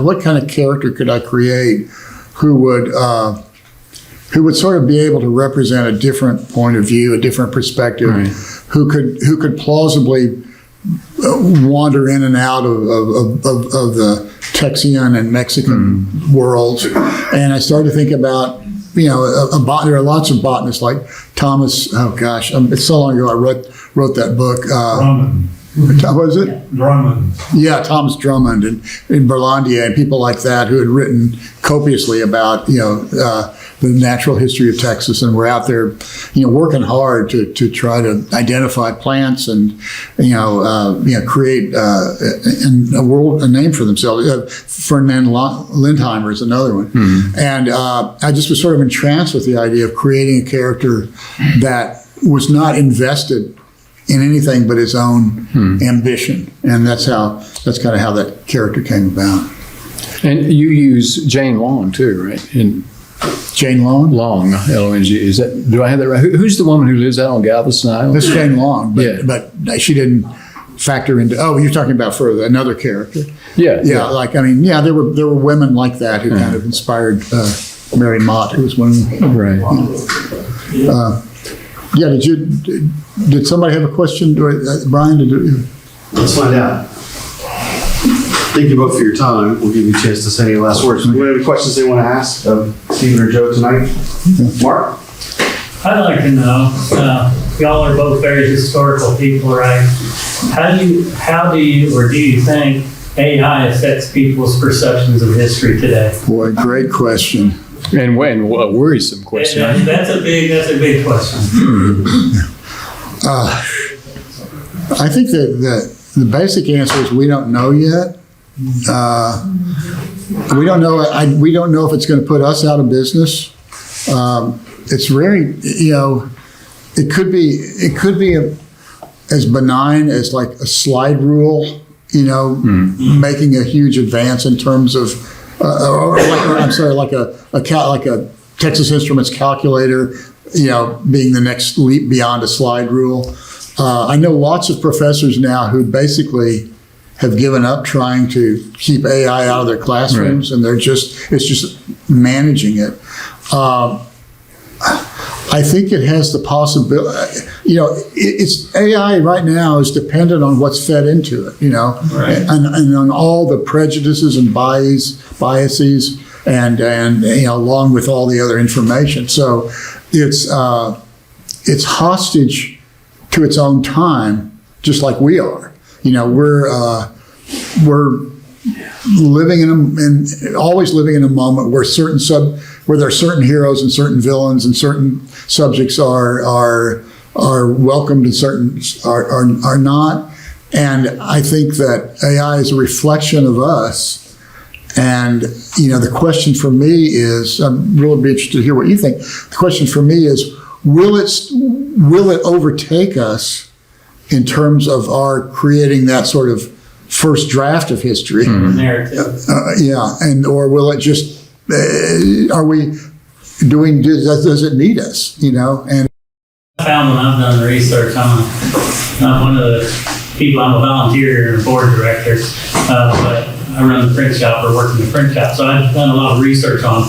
what kind of character could I create who would sort of be able to represent a different point of view, a different perspective, Right. who could plausibly wander in and out of the Texian and Mexican worlds. And I started to think about, there are lots of botanists like Thomas, it's so long ago I wrote that book. Drummond. What is it? Drummond. Yeah, Thomas Drummond and Berlandier and people like that who had written copiously about the natural history of Texas, and were out there working hard to try to identify plants and create a name for themselves. Ferdinand Lindheimer is another one, and I just was sort of entranced with the idea of creating a character that was not invested in anything but his own ambition, and that's kind of how that character came about. And you use Jane Long too, right? Jane Long? Long, L-O-N-G. Is that? Do I have that right? Who's the woman who lives out on Galveston Island? This is Jane Long, Yeah. but she didn't factor into. Oh, you're talking about for another character. Yeah. Yeah, there were women like that who kind of inspired Mary Mott, who was one of them. Right. Did somebody have a question? Brian, Let's find out. Thank you both for your time. We'll give you a chance to say any last words. Do you have any questions they want to ask of Stephen or Joe tonight? Mark? I'd like to know, y'all are both very historical people, right? How do you think AI affects people's perceptions of history today? Boy, great question. And what a worrisome question. That's a big question. I think that the basic answer is we don't know yet. We don't know. We don't know if it's going to put us out of business. It's very, it could be as benign as like a slide rule, making a huge advance in terms of, like a Texas Instruments calculator, being the next leap beyond a slide rule. I know lots of professors now who basically have given up trying to keep AI out of their classrooms, and it's just managing it. I think it has the possibility, it's AI right now is dependent on what's fed into it, Right. and on all the prejudices and biases and along with all the other information. So it's hostage to its own time, just like we are. We're always living in a moment where where there are certain heroes and certain villains, and certain subjects are welcomed and certain are not. And I think that AI is a reflection of us. And the question for me is, I'm really interested to hear what you think. The question for me is, will it overtake us in terms of our creating that sort of first draft of history? Narrative. Or will it just, does it need us, and I found when I've done research, I'm one of the people, I'm a volunteer and a board director, but I run the print shop or work in the print shop. So I've done a lot of research on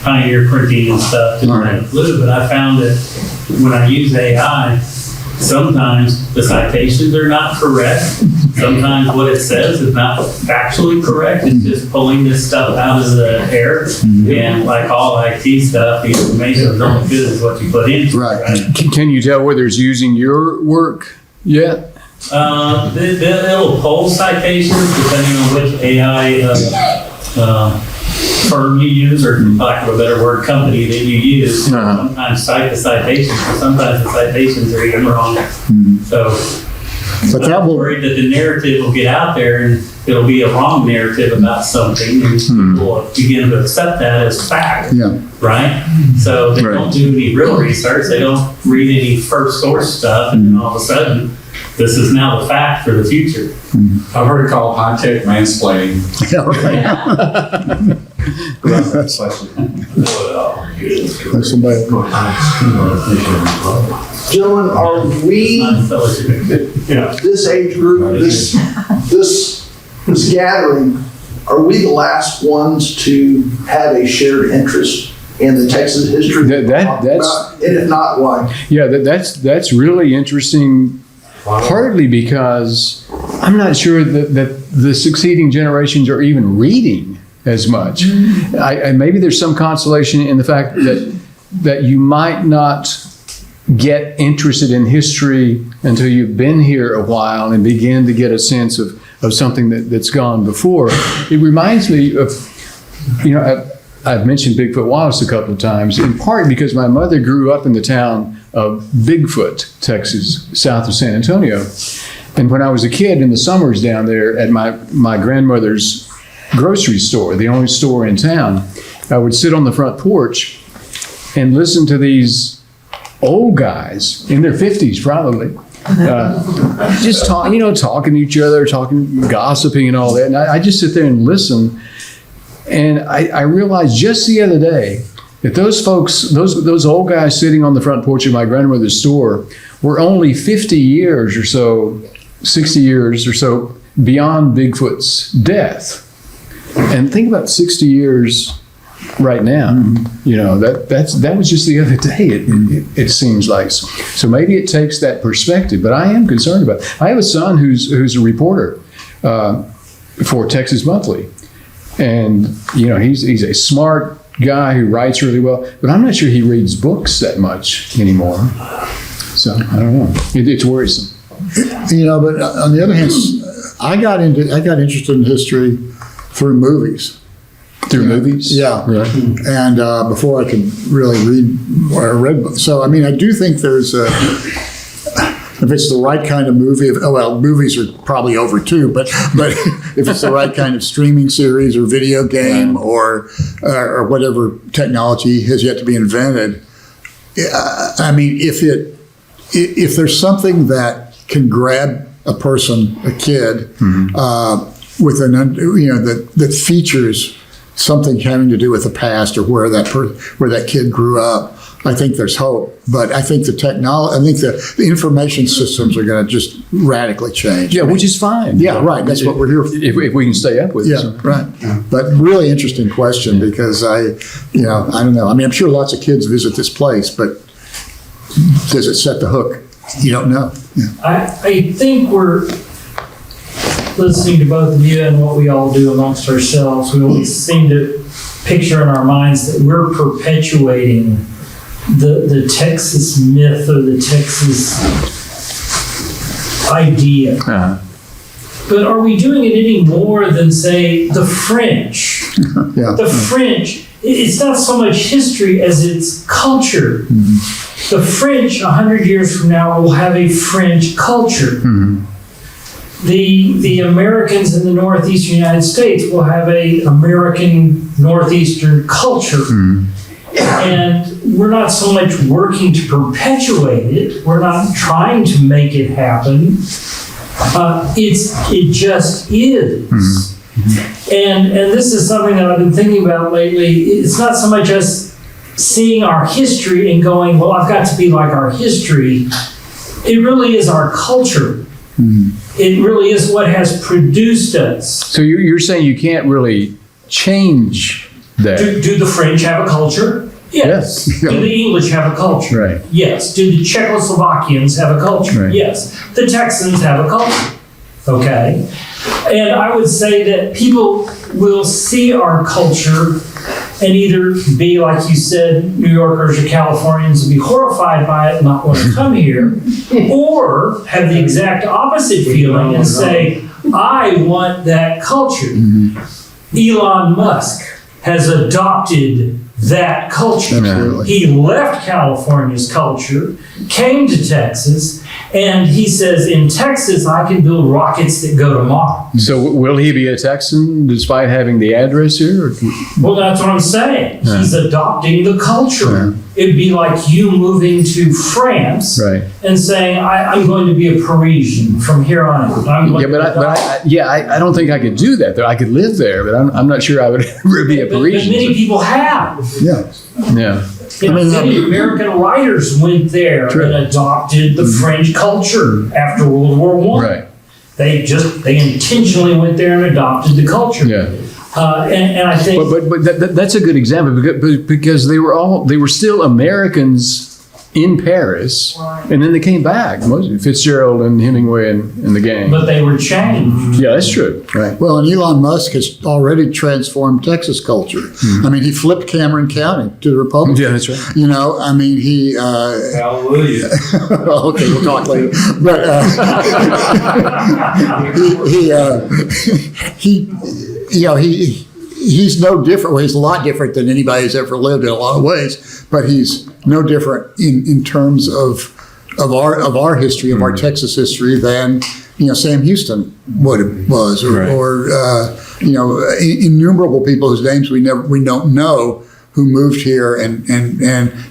pioneer printing and stuff. But I found that when I use AI, sometimes the citations are not correct. Sometimes what it says is not factually correct. It's just pulling this stuff out of the air. And like all IT stuff, the information is only good as what you put into it. Right. Can you tell whether it's using your work yet? It'll pull citations depending on which AI firm you use, or for lack of a better word, company that you use. Sometimes cite the citations, but sometimes the citations are even wrong. So But that I'm will, worried that the narrative will get out there and it'll be a wrong narrative about something and people will begin to accept that as fact, yeah. right? So they Right. don't do any real research, they don't read any first source stuff, and then all of a sudden, this is now the fact for the future. I've heard it called high-tech mansplaining. Yeah, right. That's the question. There's somebody. Gentlemen, are we, Unfellowship. this age group, this gathering, are we the last ones to have a shared interest in the Texas history? That's- And if not, why? Yeah, that's really interesting, partly because I'm not sure that the succeeding generations are even reading as much. Maybe there's some consolation in the fact that you might not get interested in history until you've been here a while and begin to get a sense of something that's gone before. It reminds me of, I've mentioned Bigfoot Wallace a couple of times, in part because my mother grew up in the town of Bigfoot, Texas, south of San Antonio. And when I was a kid in the summers down there at my grandmother's grocery store, the only store in town, I would sit on the front porch and listen to these old guys in their 50s probably, just talking to each other, gossiping and all that. And I just sit there and listen. And I realized just the other day that those folks, those old guys sitting on the front porch of my grandmother's store were only 50 years or so, 60 years or so beyond Bigfoot's death. And think about 60 years right now. That was just the other day, it seems like. So maybe it takes that perspective, but I am concerned about it. I have a son who's a reporter for Texas Monthly. And, he's a smart guy who writes really well, but I'm not sure he reads books that much anymore. So I don't know. It's worrisome. But on the other hand, I got interested in history through movies. Through movies? Yeah. Right. And before I could really read or read books. So, I do think there's if it's the right kind of movie, movies are probably over too, but if it's the right kind of streaming series or video game or whatever technology has yet to be invented, if there's something that can grab a person, a kid, with that features something having to do with the past or where that kid grew up, I think there's hope. But I think the information systems are going to just radically change. Yeah, which is fine. Yeah, right. That's what we're here for. If we can stay up with it. Yeah, right. But really interesting question because I don't know. I'm sure lots of kids visit this place, but does it set the hook? You don't know. Yeah. I think we're listening to both of you and what we all do amongst ourselves. We always seem to picture in our minds that we're perpetuating the Texas myth or the Texas idea. But are we doing it any more than, say, the French? Yeah. The French, it's not so much history as it's culture. The French, 100 years from now, will have a French culture. The Americans in the Northeastern United States will have a American Northeastern culture. And we're not so much working to perpetuate it. We're not trying to make it happen. It just is. And this is something that I've been thinking about lately. It's not so much us seeing our history and going, well, I've got to be like our history. It really is our culture. It really is what has produced us. So you're saying you can't really change that? Do the French have a culture? Yes. Do the English have a culture? Right. Yes. Do the Czechoslovakians have a culture? Right. Yes. The Texans have a culture. Okay. And I would say that people will see our culture and either be, like you said, New Yorkers or Californians and be horrified by it and not want to come here, or have the exact opposite feeling and say, I want that culture. Elon Musk has adopted that culture. Absolutely. He left California's culture, came to Texas, And he says, in Texas, I can build rockets that go to Mars. So will he be a Texan despite having the address here? Or? Well, that's what I'm saying. Yeah. He's adopting the culture. It'd be like you moving to France Right. and saying, I'm going to be a Parisian from here on out. I'm going I don't think I could do that. Though I could live there, but I'm not sure I would ever be a But Parisian. many people have. Yeah. Yeah. Many American writers went there and adopted the French culture after World War I. Right. They intentionally went there and adopted the culture. Yeah. And I think. But that's a good example because they were still Americans in Paris, and then they came back. Fitzgerald and Hemingway and the gang. But they were changed. Yeah, that's true. Right. Well, and Elon Musk has already transformed Texas culture. I mean, he flipped Cameron County to the Republicans. Yeah, that's right. You know, I mean, he. Hallelujah. Okay, we'll talk later. But he's no different. Well, he's a lot different than anybody who's ever lived in a lot of ways. But he's no different in terms of our history, of our Texas history, than Sam Houston was, or innumerable people whose names we don't know, who moved here, and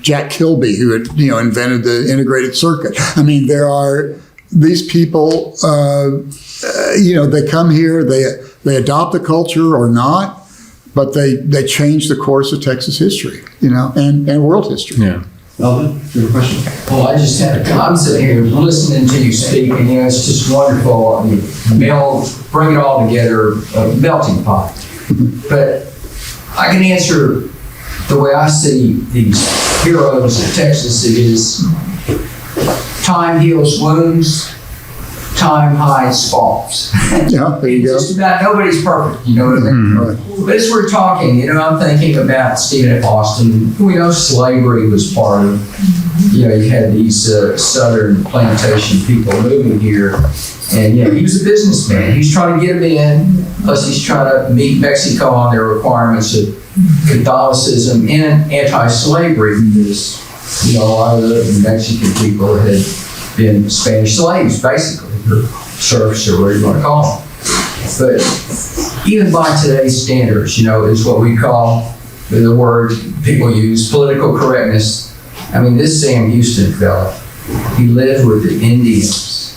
Jack Kilby, who had invented the integrated circuit. I mean, there are these people. They come here, they adopt the culture or not, but they change the course of Texas history, and world history. Yeah. Melvin, do you have a question? Well, I just had I'm sitting here listening to you speak, and it's just wonderful. I mean, bring it all together, a melting pot. But I can answer the way I see these heroes of Texas. It is time heals wounds, time hides faults. Yeah, there you go. Just about nobody's perfect, you know what I mean? Right. But as we're talking, I'm thinking about Stephen F. Austin. We know slavery was part of, you had these southern plantation people moving here. And, he was a businessman. He's trying to get them in, plus he's trying to meet Mexico on their requirements of Catholicism and anti-slavery, because, a lot of the Mexican people had been Spanish slaves, basically, or serfs, or whatever you want to call them. But even by today's standards, is what we call, the word people use, political correctness. I mean, this Sam Houston fella, he lived with the Indians.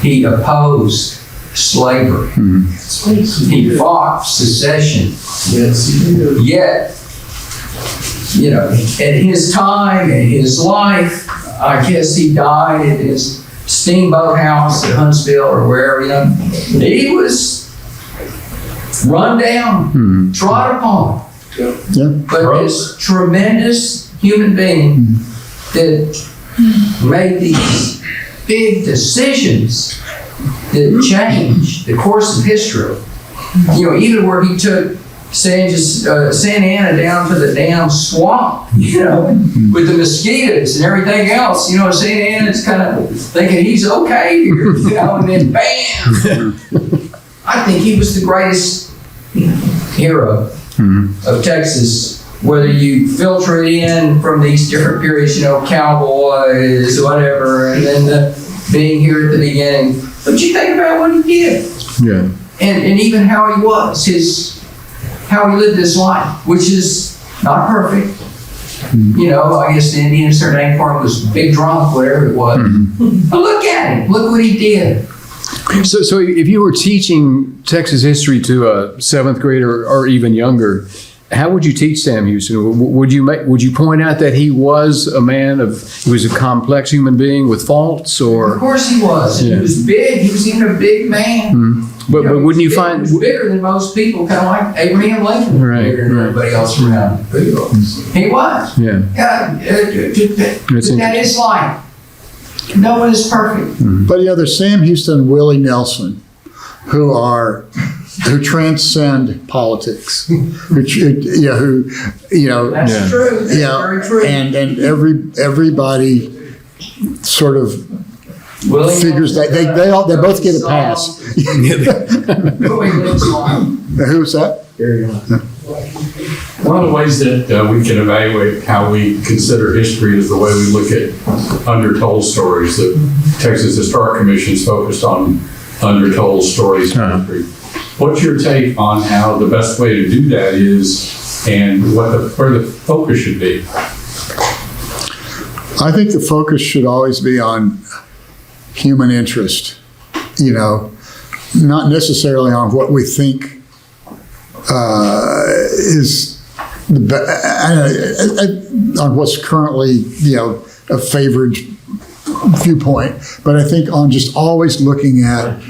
He opposed slavery. He fought secession. Yes, he did. Yet, at his time, in his life, I guess he died at his steamboat house at Huntsville or wherever, he was run down, trod upon. Yeah. But this tremendous human being that made these big decisions that changed the course of history. Even where he took Santa Ana down to the damn swamp, with the mosquitoes and everything else. Santa Ana's kind of thinking he's okay here, and then bam! I think he was the greatest hero of Texas, whether you filter it in from these different periods, cowboys, whatever, and then being here at the beginning. But you think about what he did. Yeah. And even how he was, how he lived his life, which is not perfect. I guess the Indians, their name for him was Big Drunk, whatever it was. But look at him. Look what he did. So if you were teaching Texas history to a seventh grader or even younger, how would you teach Sam Houston? Would you point out that he was a complex human being with faults, or? Of course he was. Yeah. He was big. He was even a big man. But wouldn't you find he was bigger than most people, kind of like Abraham Lincoln, Right, bigger than everybody else around. He was. Yeah. That is life. No one is perfect. But there's Sam Houston and Willie Nelson, who transcend politics, That's true. That's very true. and everybody sort of figures that they both get a pass. Who's that? One of the ways that we can evaluate how we consider history is the way we look at undertold stories. The Texas Historic Commission is focused on undertold stories in history. What's your take on how the best way to do that is and where the focus should be? I think the focus should always be on human interest, not necessarily on what we think is on what's currently, a favored viewpoint, but I think on just always looking at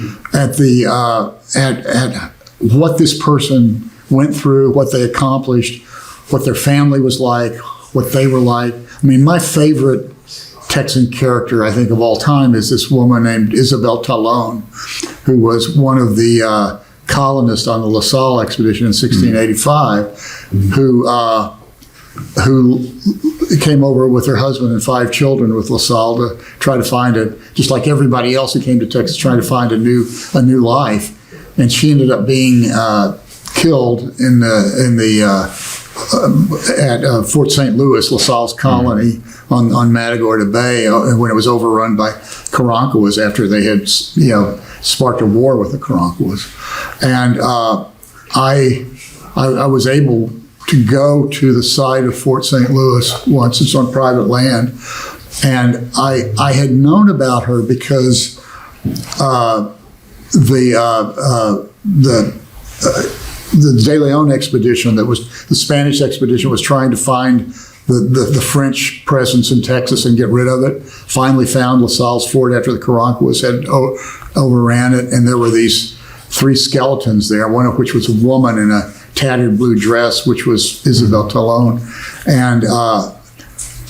what this person went through, what they accomplished, what their family was like, what they were like. I mean, my favorite Texan character, I think, of all time is this woman named Isabel Talon, who was one of the colonists on the La Salle expedition in 1685, who came over with her husband and 5 children with La Salle to try to find just like everybody else who came to Texas, trying to find a new life. And she ended up being killed at Fort St. Louis, La Salle's colony on Matagorda Bay, when it was overrun by Karankawas after they had, sparked a war with the Karankawas. And I was able to go to the site of Fort St. Louis once. It's on private land. And I had known about her because the De Leon expedition, that was the Spanish expedition, was trying to find the French presence in Texas and get rid of it. Finally found La Salle's fort after the Karankawas had overran it, and there were these 3 skeletons there, one of which was a woman in a tattered blue dress, which was Isabel Talon. And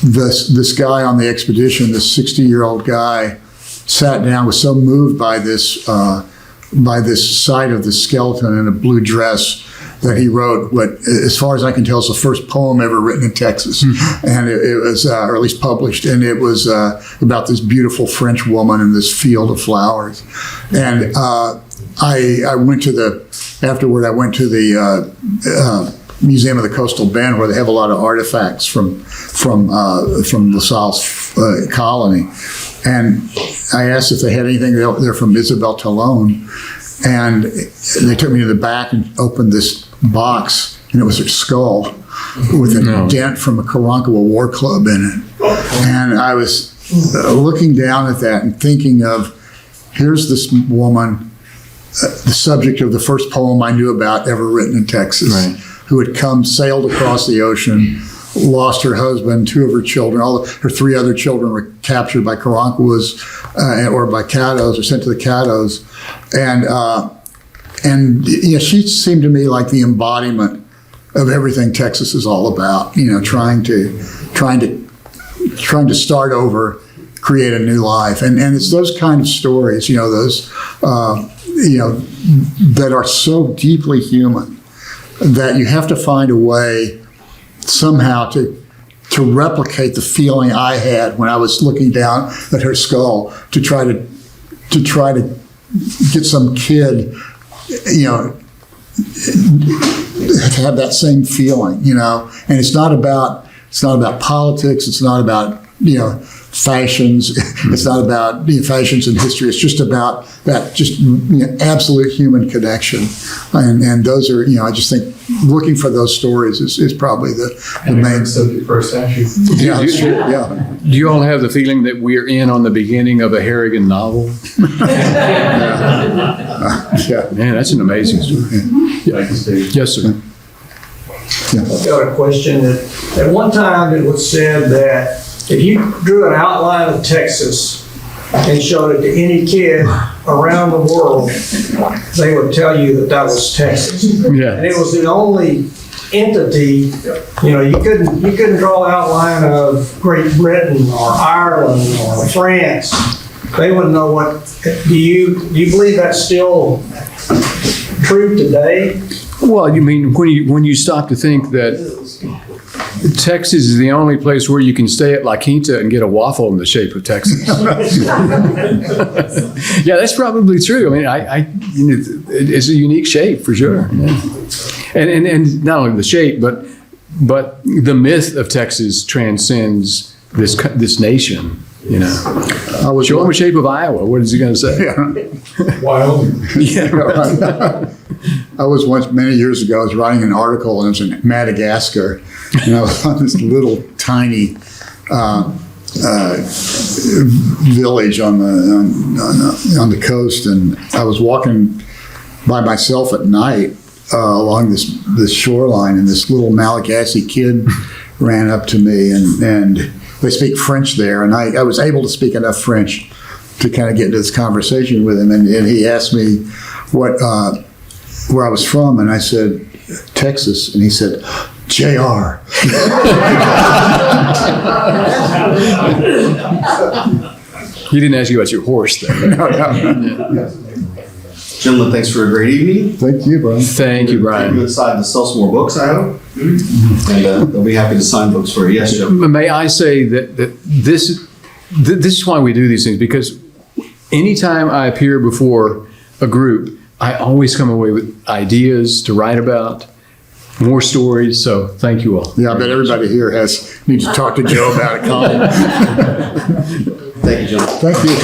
this guy on the expedition, this 60-year-old guy, sat down, was so moved by this sight of the skeleton in a blue dress that he wrote what, as far as I can tell, is the first poem ever written in Texas. And it was, or at least published, and it was about this beautiful French woman in this field of flowers. And I went to the Museum of the Coastal Bend, where they have a lot of artifacts from La Salle's colony. And I asked if they had anything there from Isabel Talon. And they took me to the back and opened this box, and it was her skull with a dent from a Karankawa war club in it. And I was looking down at that and thinking of, here's this woman, the subject of the first poem I knew about ever written in Texas, who had sailed across the ocean, lost her husband, 2 of her children. Her 3 other children were captured by Karankawas or by Caddos, or sent to the Caddos. And she seemed to me like the embodiment of everything Texas is all about. Trying to start over, create a new life, and it's those kind of stories. Those that are so deeply human that you have to find a way somehow to replicate the feeling I had when I was looking down at her skull, to try to get some kid, to have that same feeling, And it's not about politics. It's not about fashions. It's not about fashions in history. It's just about that absolute human connection. And those are, I just think looking for those stories is probably the main subject for a statue. Yeah, sure. Yeah. Do you all have the feeling that we're in on the beginning of a Harrigan novel? Yeah. Man, that's an amazing story. Thank you, Steve. Yes, sir. I've got a question. That at one time it was said that if you drew an outline of Texas and showed it to any kid around the world, they would tell you that was Texas. Yeah. And it was the only entity, you couldn't draw an outline of Great Britain or Ireland or France. They wouldn't know what. Do you believe that's still true today? Well, you mean when you stop to think that Texas is the only place where you can stay at La Quinta and get a waffle in the shape of Texas. Yeah, that's probably true. I mean, it's a unique shape for sure. Yeah. And not only the shape, but the myth of Texas transcends this nation. You know, show him a shape of Iowa. What is he going to say? Yeah. Wyoming. Yeah, right. I was once, many years ago, I was writing an article, and it was in Madagascar, and I was on this little tiny village on the coast, and I was walking by myself at night along this shoreline, and this little Malagasy kid ran up to me, and they speak French there, and I was able to speak enough French to kind of get into this conversation with him, and he asked me where I was from, and I said, Texas, and he said, JR. He didn't ask you about your horse, though. No. Gentlemen, thanks for a great evening. Thank you, Brian. Thank you, You Brian. decide to sell some more books, I hope. And they'll be happy to sign books for you. Yes, Joe. May I say that this is why we do these things, because anytime I appear before a group, I always come away with ideas to write about, more stories. So thank you all. Yeah, I bet everybody here needs to talk to Joe about it, Colin. Thank you, John. Thank you.